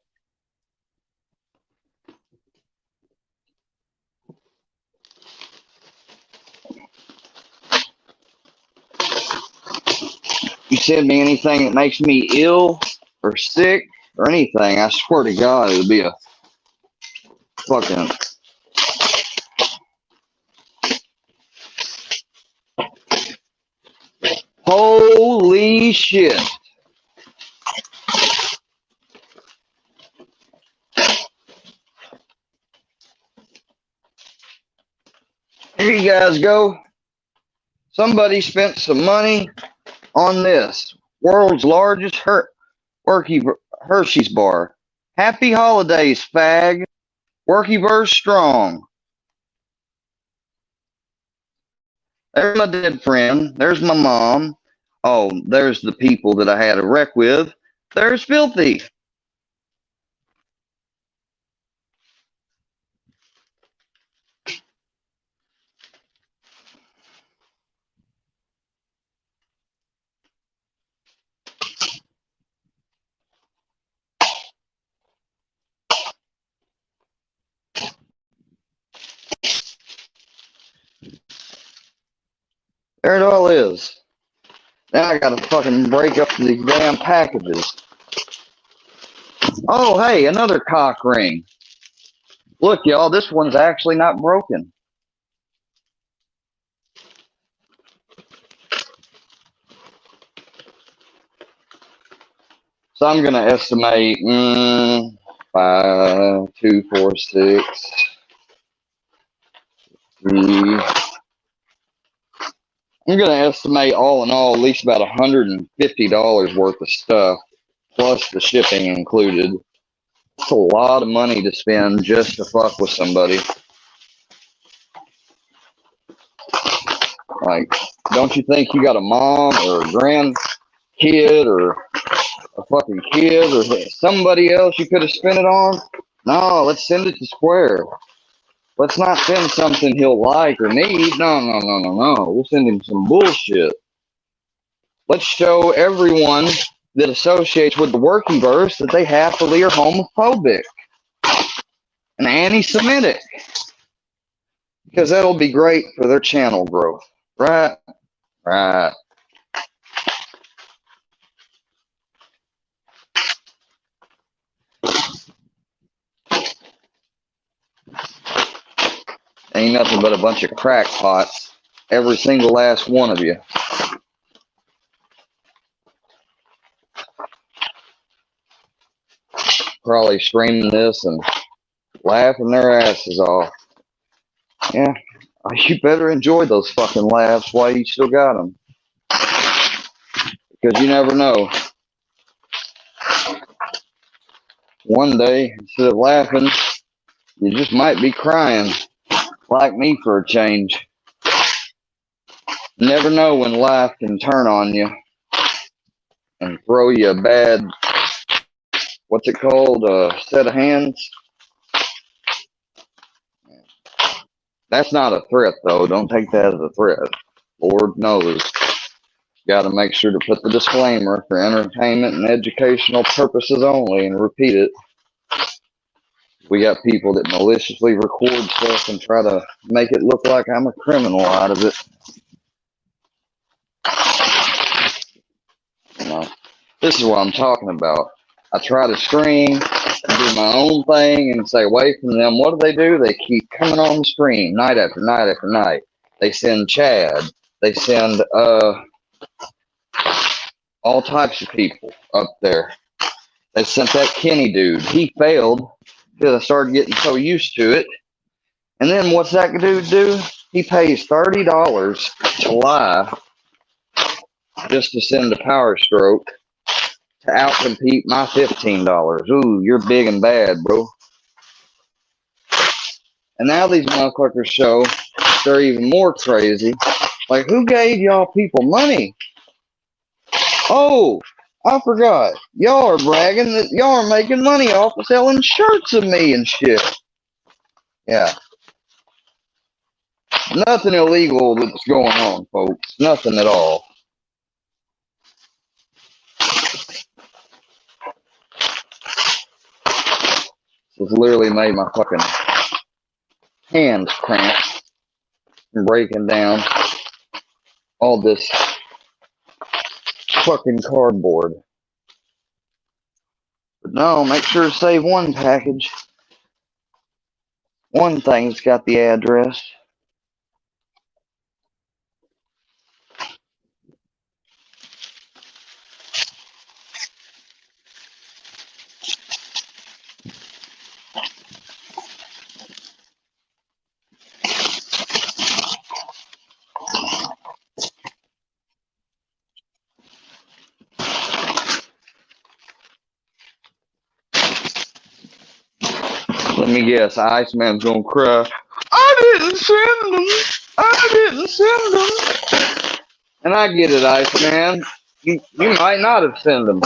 You send me anything that makes me ill or sick or anything, I swear to God, it'll be a fucking. Holy shit. Here you guys go. Somebody spent some money on this. World's largest Hershey's bar. Happy holidays, fag. Workyverse strong. There's my dead friend. There's my mom. Oh, there's the people that I had a wreck with. There's Filthy. There it all is. Now I gotta fucking break up these damn packages. Oh, hey, another cock ring. Look, y'all, this one's actually not broken. So I'm gonna estimate 5, 2, 4, 6, 3. I'm gonna estimate all in all at least about $150 worth of stuff. plus the shipping included. It's a lot of money to spend just to fuck with somebody. Like, don't you think you got a mom or a grandkid or a fucking kid or somebody else you could have spent it on? No, let's send it to Square. Let's not send something he'll like or need. No. We'll send him some bullshit. Let's show everyone that associates with the Workyverse that they happily are homophobic and anti-Semitic. Because that'll be great for their channel growth. Right? Right. Ain't nothing but a bunch of crackpots. Every single last one of you. Probably streaming this and laughing their asses off. Yeah, you better enjoy those fucking laughs while you still got them. Because you never know. One day, instead of laughing, you just might be crying. Like me for a change. Never know when life can turn on you and throw you a bad, what's it called, a set of hands. That's not a threat, though. Don't take that as a threat. Lord knows. Got to make sure to put the disclaimer for entertainment and educational purposes only and repeat it. We got people that maliciously record stuff and try to make it look like I'm a criminal out of it. You know, this is what I'm talking about. I try to stream, do my own thing, and stay away from them. What do? They keep coming on the stream night after night after night. They send Chad. They send all types of people up there. They sent that Kenny dude. He failed because I started getting so used to it. And then what's that dude do? He pays $30 to lie just to send a Power Stroke to outcompete my $15. Ooh, you're big and bad, bro. And now these motherfuckers show they're even more crazy. Like, who gave y'all people money? Oh, I forgot. Y'all are bragging that y'all are making money off of selling shirts of me and shit. Yeah. Nothing illegal that's going on, folks. Nothing at all. This literally made my fucking hands cramp from breaking down all this fucking cardboard. But no, make sure to save one package. One thing's got the address. Let me guess, Iceman's gonna cry. I didn't send them. I didn't send them. And I get it, Iceman. You might not have sent them.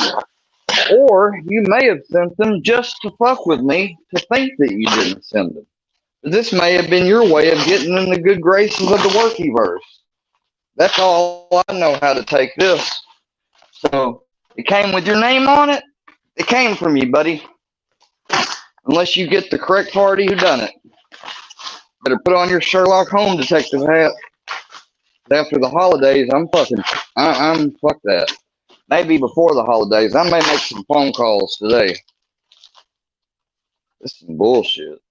Or you may have sent them just to fuck with me to think that you didn't send them. This may have been your way of getting in the good graces of the Workyverse. That's all I know how to take this. So, it came with your name on it. It came from you, buddy. Unless you get the correct party who done it. Better put on your Sherlock Holmes detective hat. After the holidays, I'm fuck that. Maybe before the holidays, I may make some phone calls today. This is some bullshit.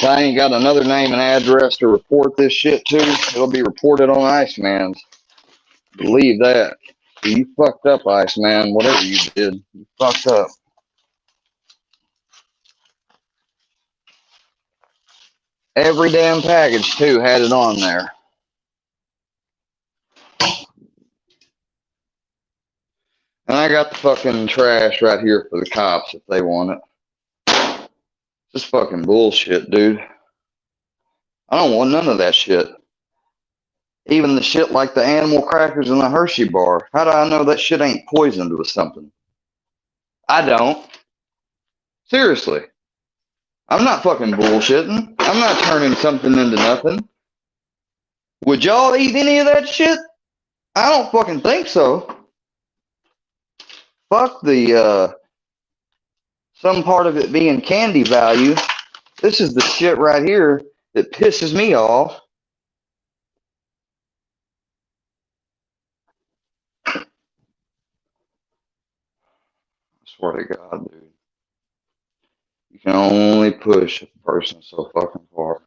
If I ain't got another name and address to report this shit to, it'll be reported on Iceman's. Believe that. You fucked up, Iceman. Whatever you did, you fucked up. Every damn package too had it on there. And I got the fucking trash right here for the cops if they want it. This fucking bullshit, dude. I don't want none of that shit. Even the shit like the animal crackers in the Hershey bar. How do I know that shit ain't poisoned with something? I don't. Seriously. I'm not fucking bullshitting. I'm not turning something into nothing. Would y'all eat any of that shit? I don't fucking think so. Fuck the, some part of it being candy value. This is the shit right here that pisses me off. I swear to God, dude. You can only push a person so fucking far.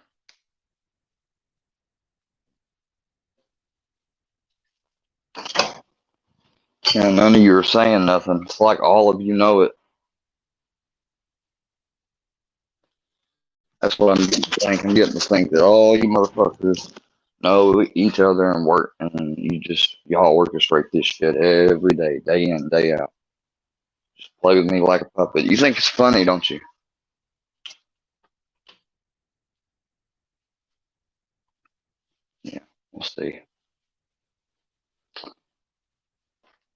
And none of you are saying nothing. It's like all of you know it. That's what I'm getting to think. I'm getting to think that all you motherfuckers know each other and work, and y'all orchestrate this shit every day, day in, day out. Just play with me like a puppet. You think it's funny, don't you? Yeah, we'll see.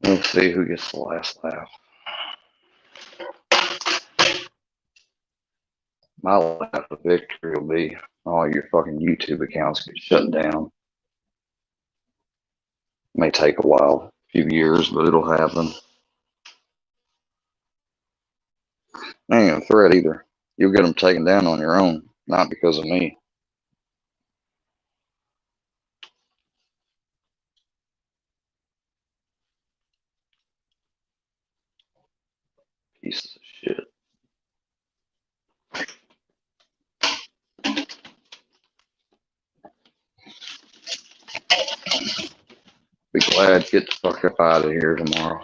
We'll see who gets the last laugh. My laugh of victory will be all your fucking YouTube accounts get shut down. It may take a while, a few years, but it'll happen. I ain't gonna threat either. You'll get them taken down on your own, not because of me. Pieces of shit. Be glad to get the fuck up out of here tomorrow.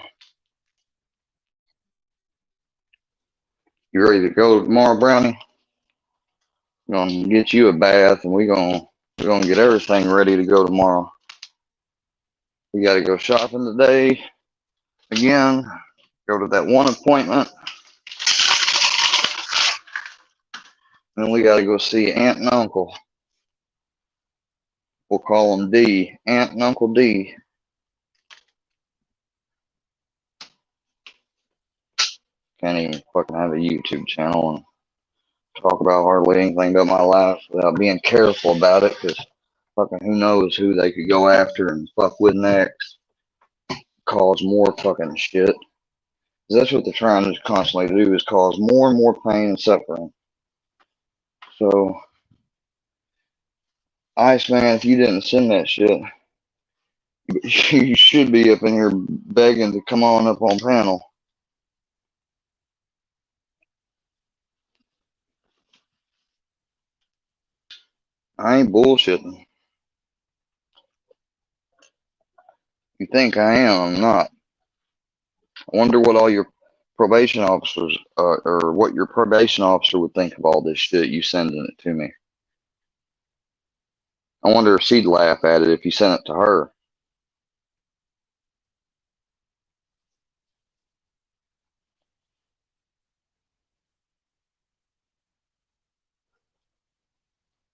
You ready to go tomorrow, Brownie? We're gonna get you a bath, and we're gonna get everything ready to go tomorrow. We gotta go shopping today again. Go to that one appointment. Then we gotta go see Aunt and Uncle. We'll call them D. Aunt and Uncle D. Can't even fucking have a YouTube channel and talk about hardly anything about my life without being careful about it, because fucking who knows who they could go after and fuck with next. Cause more fucking shit. That's what they're trying to constantly do, is cause more and more pain and suffering. So, Iceman, if you didn't send that shit, you should be up in here begging to come on up on panel. I ain't bullshitting. You think I am? I'm not. I wonder what all your probation officers, or what your probation officer would think of all this shit you sending it to me. I wonder if she'd laugh at it if you sent it to her.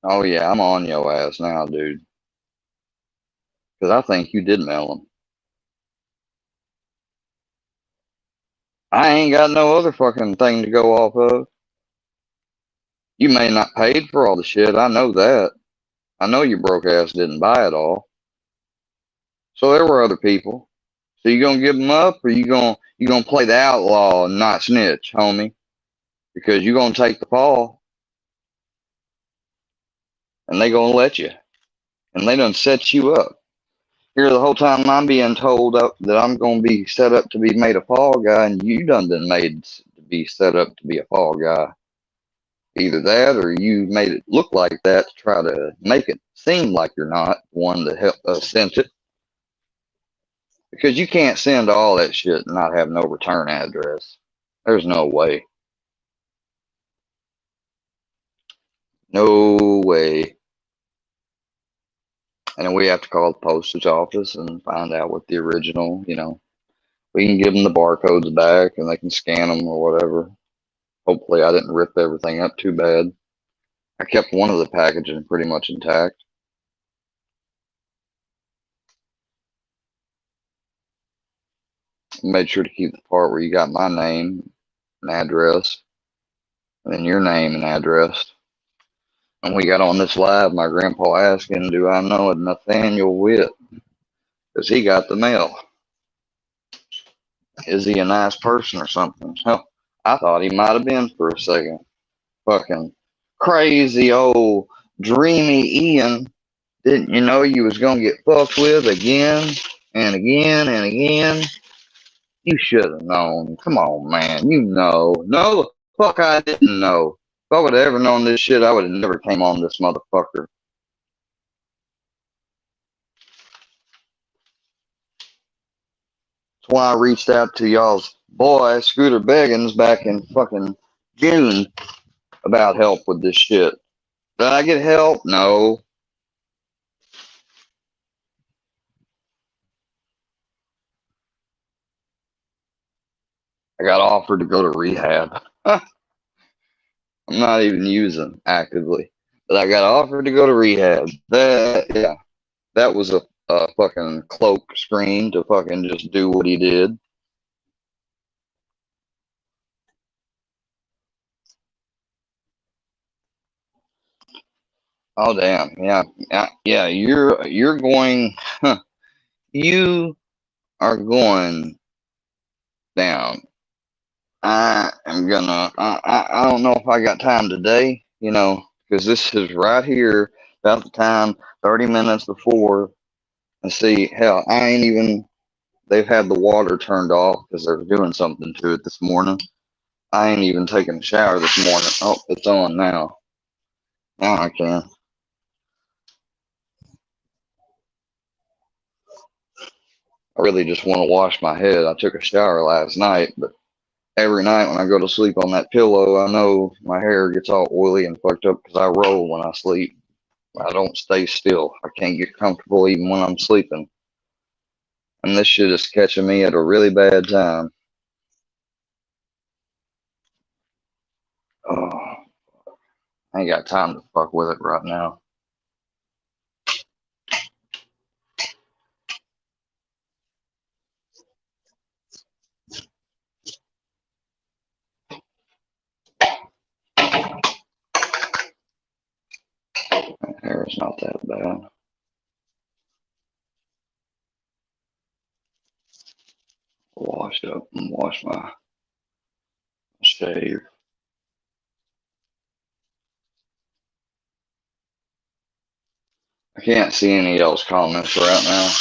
Oh yeah, I'm on your ass now, dude. Because I think you did mail them. I ain't got no other fucking thing to go off of. You may not paid for all the shit. I know that. I know your broke ass didn't buy it all. So there were other people. So you gonna give them up, or you gonna play the outlaw and not snitch, homie? Because you gonna take the fall, and they gonna let you, and they done set you up. Here the whole time I'm being told that I'm gonna be set up to be made a fall guy, and you done been made to be set up to be a fall guy. Either that, or you made it look like that to try to make it seem like you're not one that sent it. Because you can't send all that shit and not have no return address. There's no way. No way. And then we have to call the postage office and find out what the original, we can give them the barcodes back and they can scan them or whatever. Hopefully I didn't rip everything up too bad. I kept one of the packaging pretty much intact. Made sure to keep the part where you got my name and address, and then your name and address. And we got on this live, my grandpa asking, do I know a Nathaniel Witt? Because he got the mail. Is he a nice person or something? Hell, I thought he might have been for a second. Fucking crazy old dreamy Ian. Didn't you know you was gonna get fucked with again and again and again? You should have known. Come on, man. You know. No, the fuck I didn't know. If I would have ever known this shit, I would have never came on this motherfucker. That's why I reached out to y'all's boy, Scooter Beggins, back in fucking June about help with this shit. Did I get help? No. I got offered to go to rehab. I'm not even using actively, but I got offered to go to rehab. Yeah, that was a fucking cloak screen to fucking just do what he did. Oh damn, yeah. You're going. You are going down. I don't know if I got time today, because this is right here about the time, 30 minutes before. And see, hell, I ain't even, they've had the water turned off because they're doing something to it this morning. I ain't even taken a shower this morning. Oh, it's on now. Now I can. I really just want to wash my head. I took a shower last night, but every night when I go to sleep on that pillow, I know my hair gets all oily and fucked up because I roll when I sleep. I don't stay still. I can't get comfortable even when I'm sleeping. And this shit is catching me at a really bad time. Oh, I ain't got time to fuck with it right now. My hair is not that bad. Wash up and wash my shave. I can't see any else comments right now.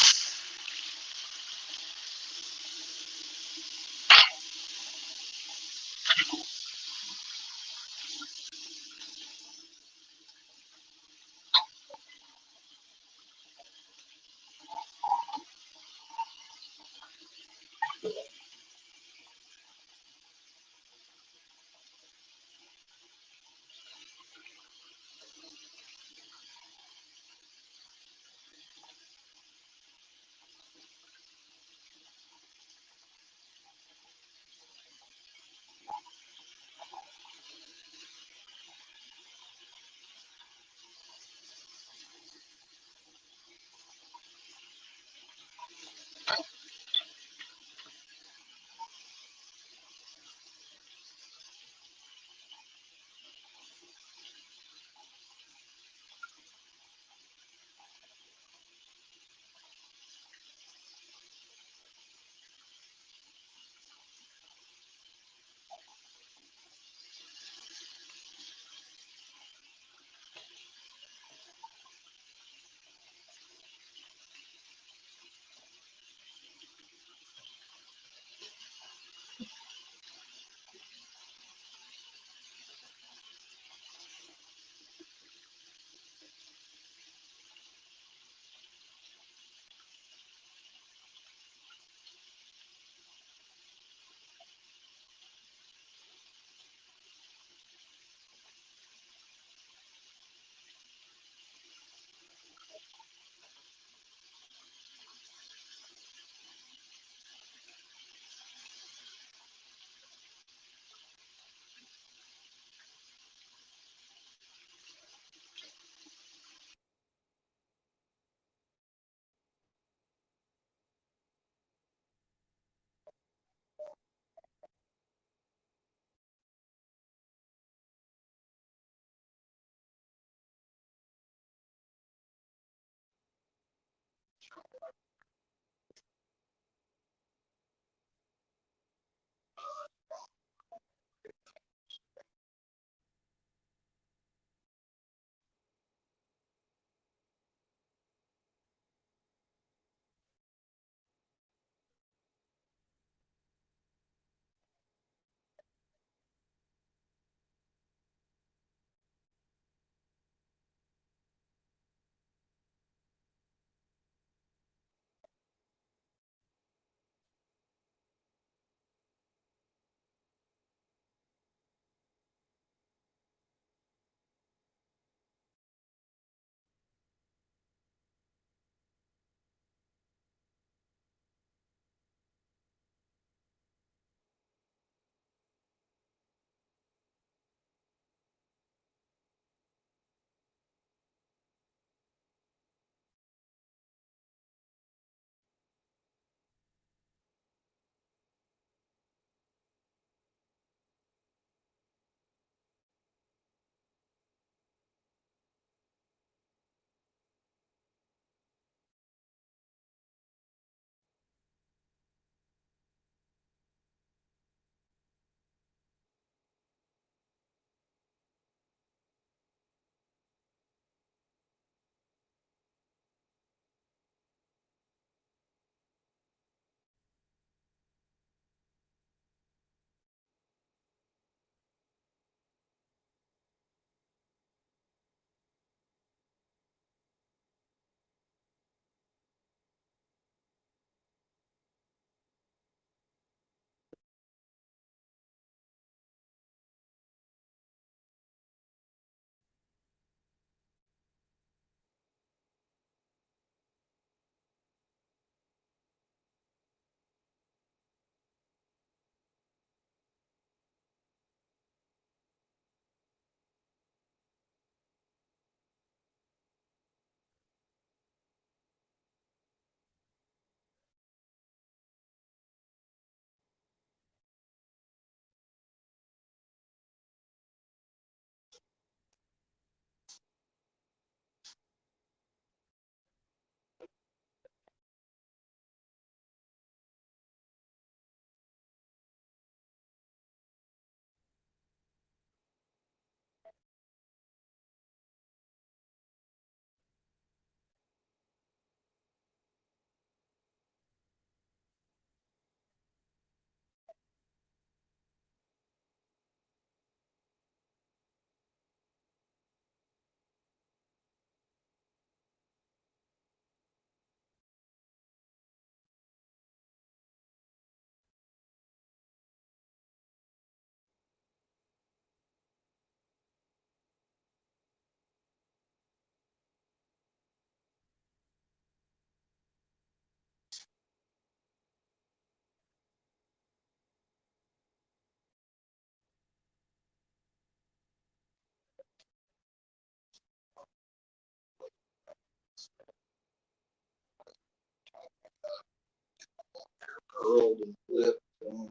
curled and flipped. And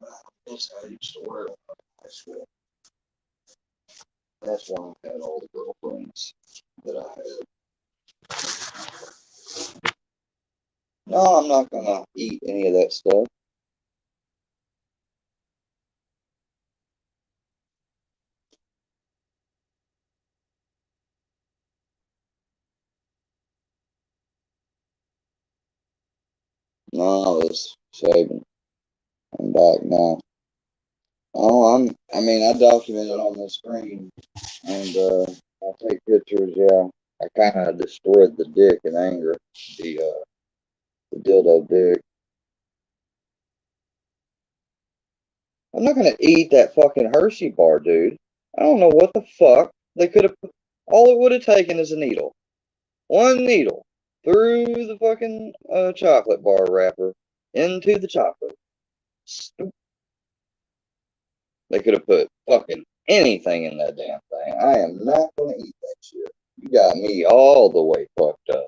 that's how I used to wear them in high school. That's why I had all the girlfriends that I had. No, I'm not gonna eat any of that stuff. No, I was shaving. I'm back now. Oh, I mean, I documented on the screen, and I'll take pictures. Yeah, I kind of destroyed the dick in anger. The dildo dick. I'm not gonna eat that fucking Hershey bar, dude. I don't know what the fuck they could have. All it would have taken is a needle, one needle, through the fucking chocolate bar wrapper into the chocolate. They could have put fucking anything in that damn thing. I am not gonna eat that shit. You got me all the way fucked up.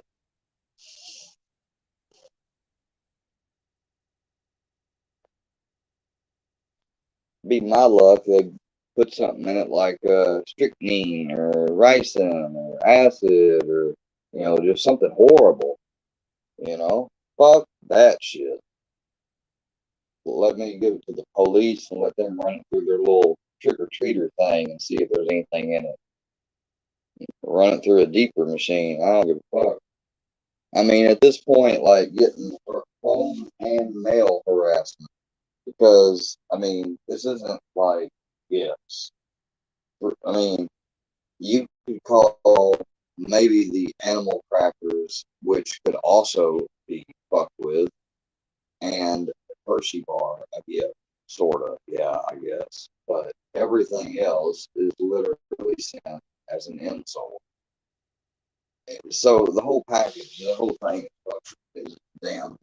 Be my luck, they put something in it like strychnine or ricin or acid or just something horrible. Fuck that shit. Let me give it to the police and let them run it through their little trick or treater thing and see if there's anything in it. Run it through a deeper machine. I don't give a fuck. I mean, at this point, like getting phone and mail harassment because I mean, this isn't like gifts. I mean, you could call maybe the animal crackers, which could also be fucked with, and Hershey bar, I guess, sort of, yeah, I guess. But everything else is literally sent as an insult. So the whole package, the whole thing is damn.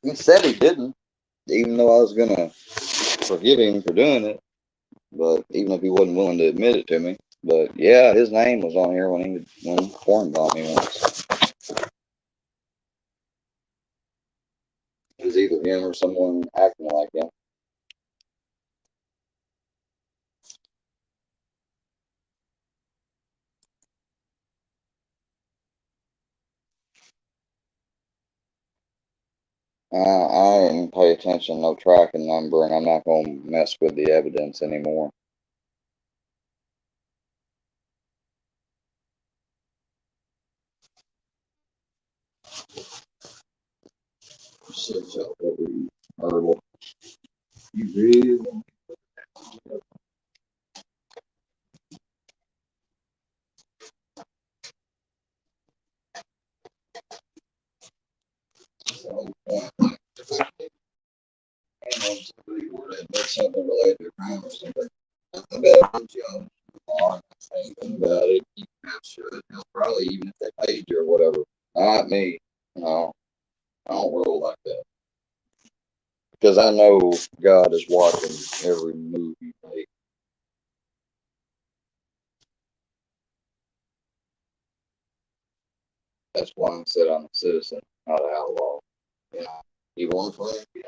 He said he didn't, even though I was gonna forgive him for doing it. But even if he wasn't willing to admit it to me, but yeah, his name was on here when he corn bombed me once. It was either him or someone acting like him. I didn't pay attention, no tracking number, and I'm not gonna mess with the evidence anymore. Shit, horrible. You really? So, something related to crime or something. I bet you are thinking about it. You should. Probably even if they paid you or whatever. Not me. No, I don't roll like that. Because I know God is watching every move you make. That's why I said I'm a citizen, not an outlaw. You know, you want to play? Yeah.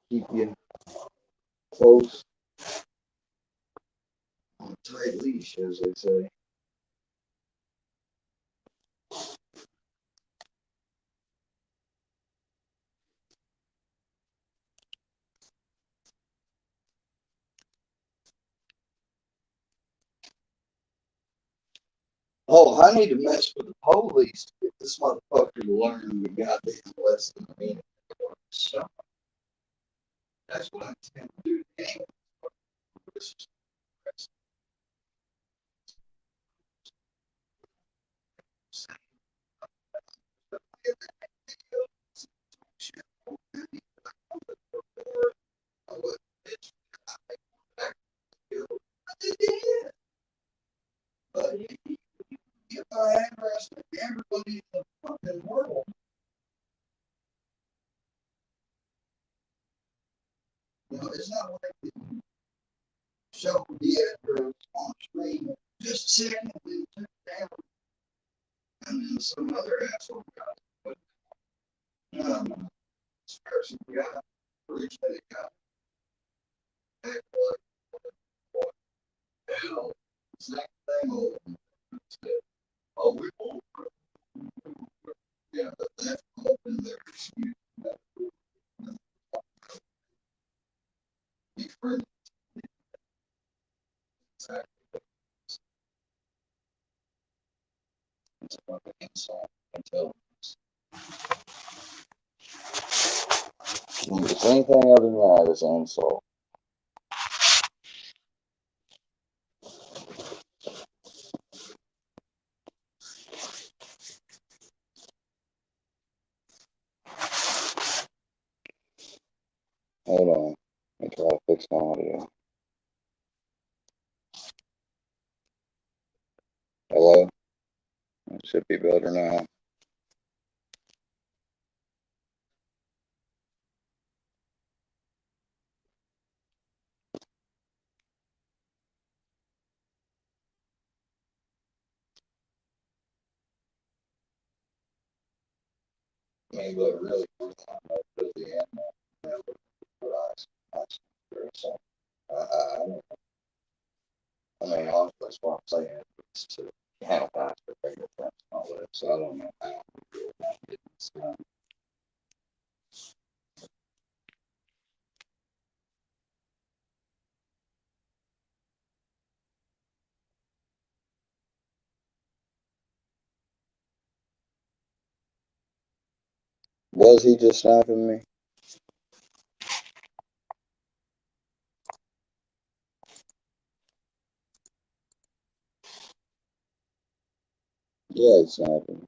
Keep you close on a tight leash, as they say. Oh, I need to mess with the police to get this motherfucker to learn the goddamn lesson. I mean, so that's what I intend to do. Anyway, but if I address everybody showed the address on the screen. Just a second, we took it down. And then some other asshole got it. But this person got originally got it. What the hell? Same thing over. Said, oh, we won't. Yeah, but that's open there. Be friendly. Exactly. It's a fucking insult. Intelligence. If it's anything other than that, it's an insult. Hold on. Let me try to fix my audio. Hello? It should be better now. I mean, but really, the animal, so I don't know. I mean, honestly, that's what I'm saying. It's to handle faster, regular things and all that. So I don't know how we do about getting this done. Was he just sniping me? Yeah, he's sniping.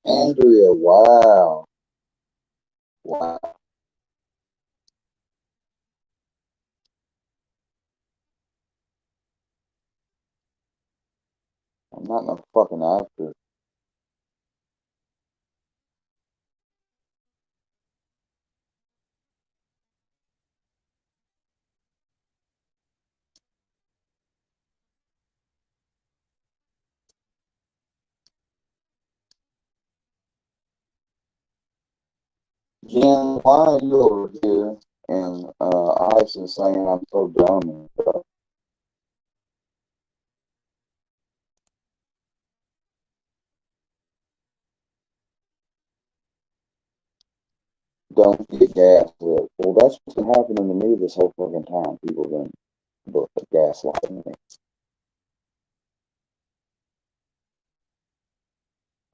Andrea, wow. Wow. I'm not no fucking actor. Jen, why are you over here? And Ice is saying I'm so dumb and stuff. Don't get gaslit. Well, that's what's been happening to me this whole fucking time. People have been gaslighting me.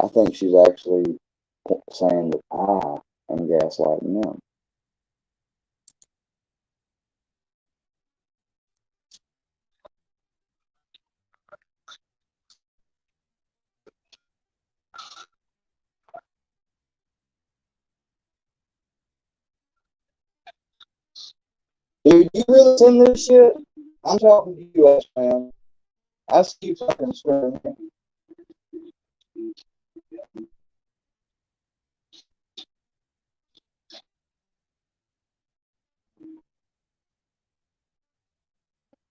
I think she's actually saying that I am gaslighting them. Dude, you really send this shit? I'm talking to you, us man. I see you fucking swearing.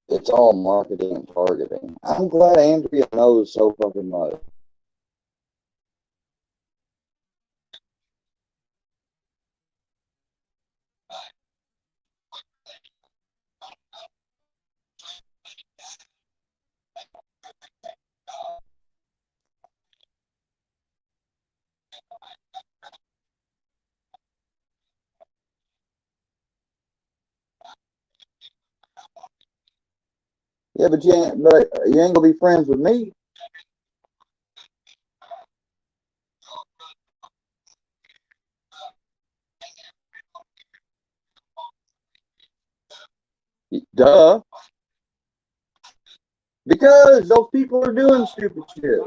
It's all marketing and targeting. I'm glad Andrea knows so fucking much. Yeah, but you ain't gonna be friends with me. Duh. Because those people are doing stupid shit.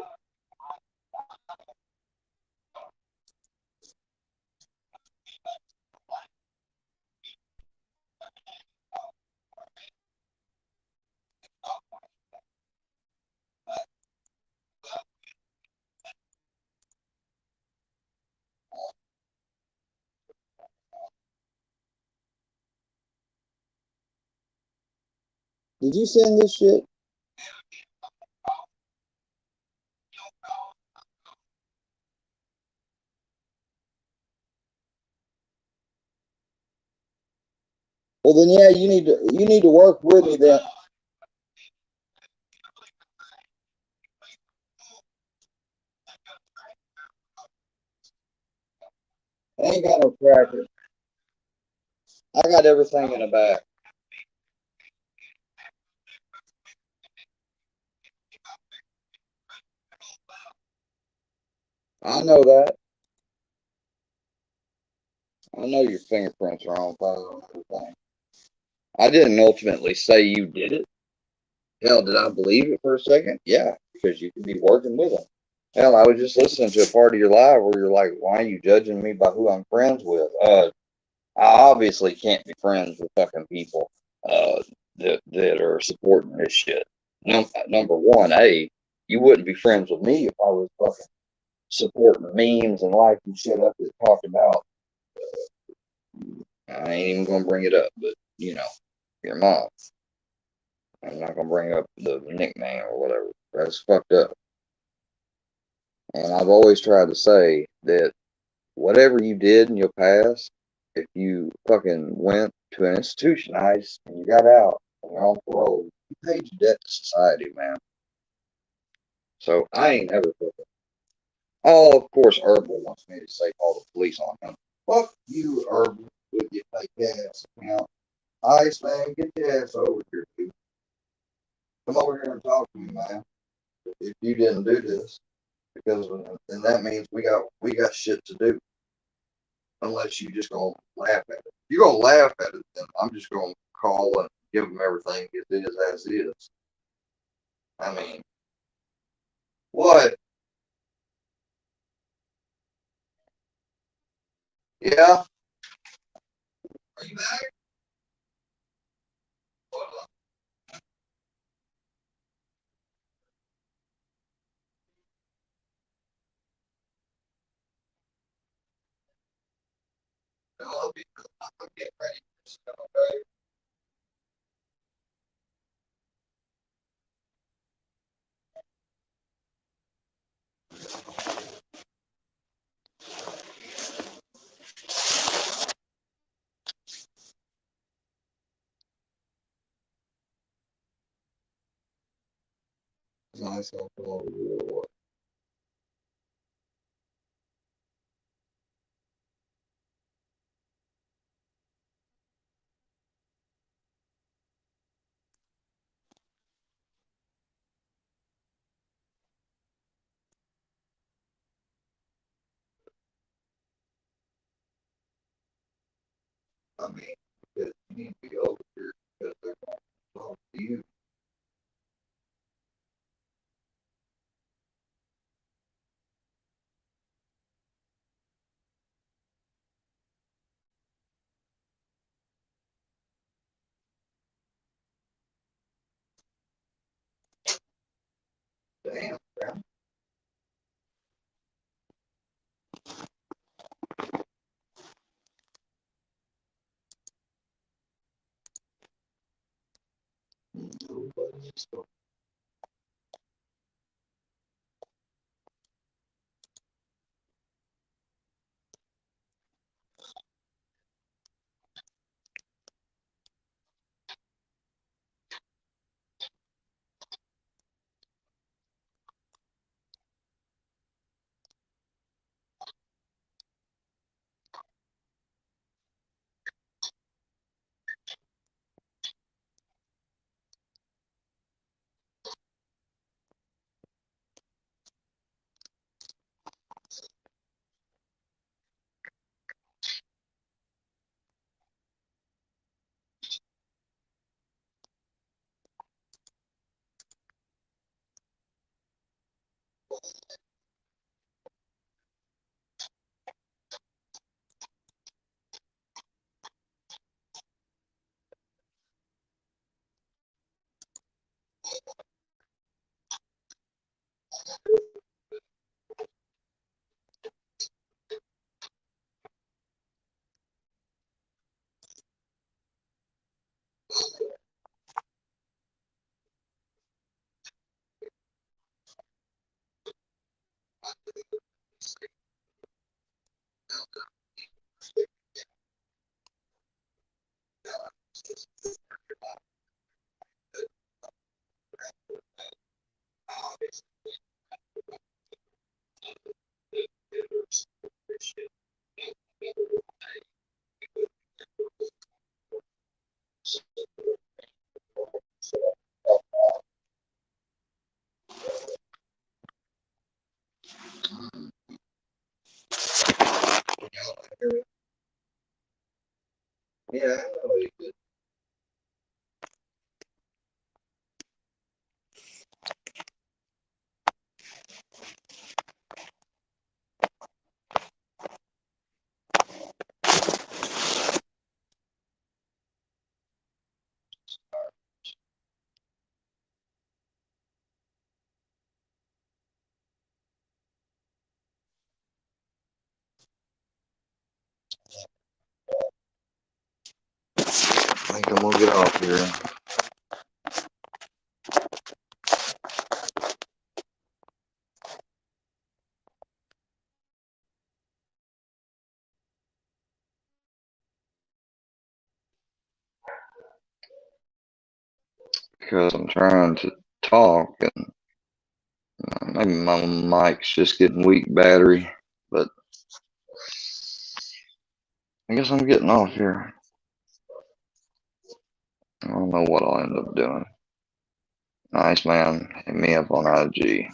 Did you send this shit? Well, then yeah, you need to work with me then. I ain't got no crackers. I got everything in the back. I know that. I know your fingerprints are on file and everything. I didn't ultimately say you did it. Hell, did I believe it for a second? Yeah, because you could be working with them. Hell, I was just listening to a part of your live where you're like, why are you judging me by who I'm friends with? I obviously can't be friends with fucking people that are supporting this shit. Number one, you wouldn't be friends with me if I was fucking supporting memes and liking shit up that talked about. I ain't even gonna bring it up, but you know, your mom. I'm not gonna bring up the nickname or whatever. That's fucked up. And I've always tried to say that whatever you did in your past, if you fucking went to an institution, nice, and you got out and you're on parole, you paid your debt to society, man. So I ain't ever fucking. Oh, of course, Herbal wants me to say call the police on him. Fuck you, Herbal, with your fake ass account. Ice, man, get your ass over here, dude. Come over here and talk to me, man. If you didn't do this, because then that means we got shit to do. Unless you just gonna laugh at it. If you're gonna laugh at it, then I'm just gonna call and give them everything it is as is. I mean, what? Yeah. Are you back? Hold on. I'll get ready. Okay. It's nice. I'll come over here or what? I mean, because you need to be over here because they're going to talk to you. Damn, man. Nobody's talking. I think I'm gonna get off here. Because I'm trying to talk and maybe my mic's just getting weak battery, but I guess I'm getting off here. I don't know what I'll end up doing. Nice man, hit me up on IG.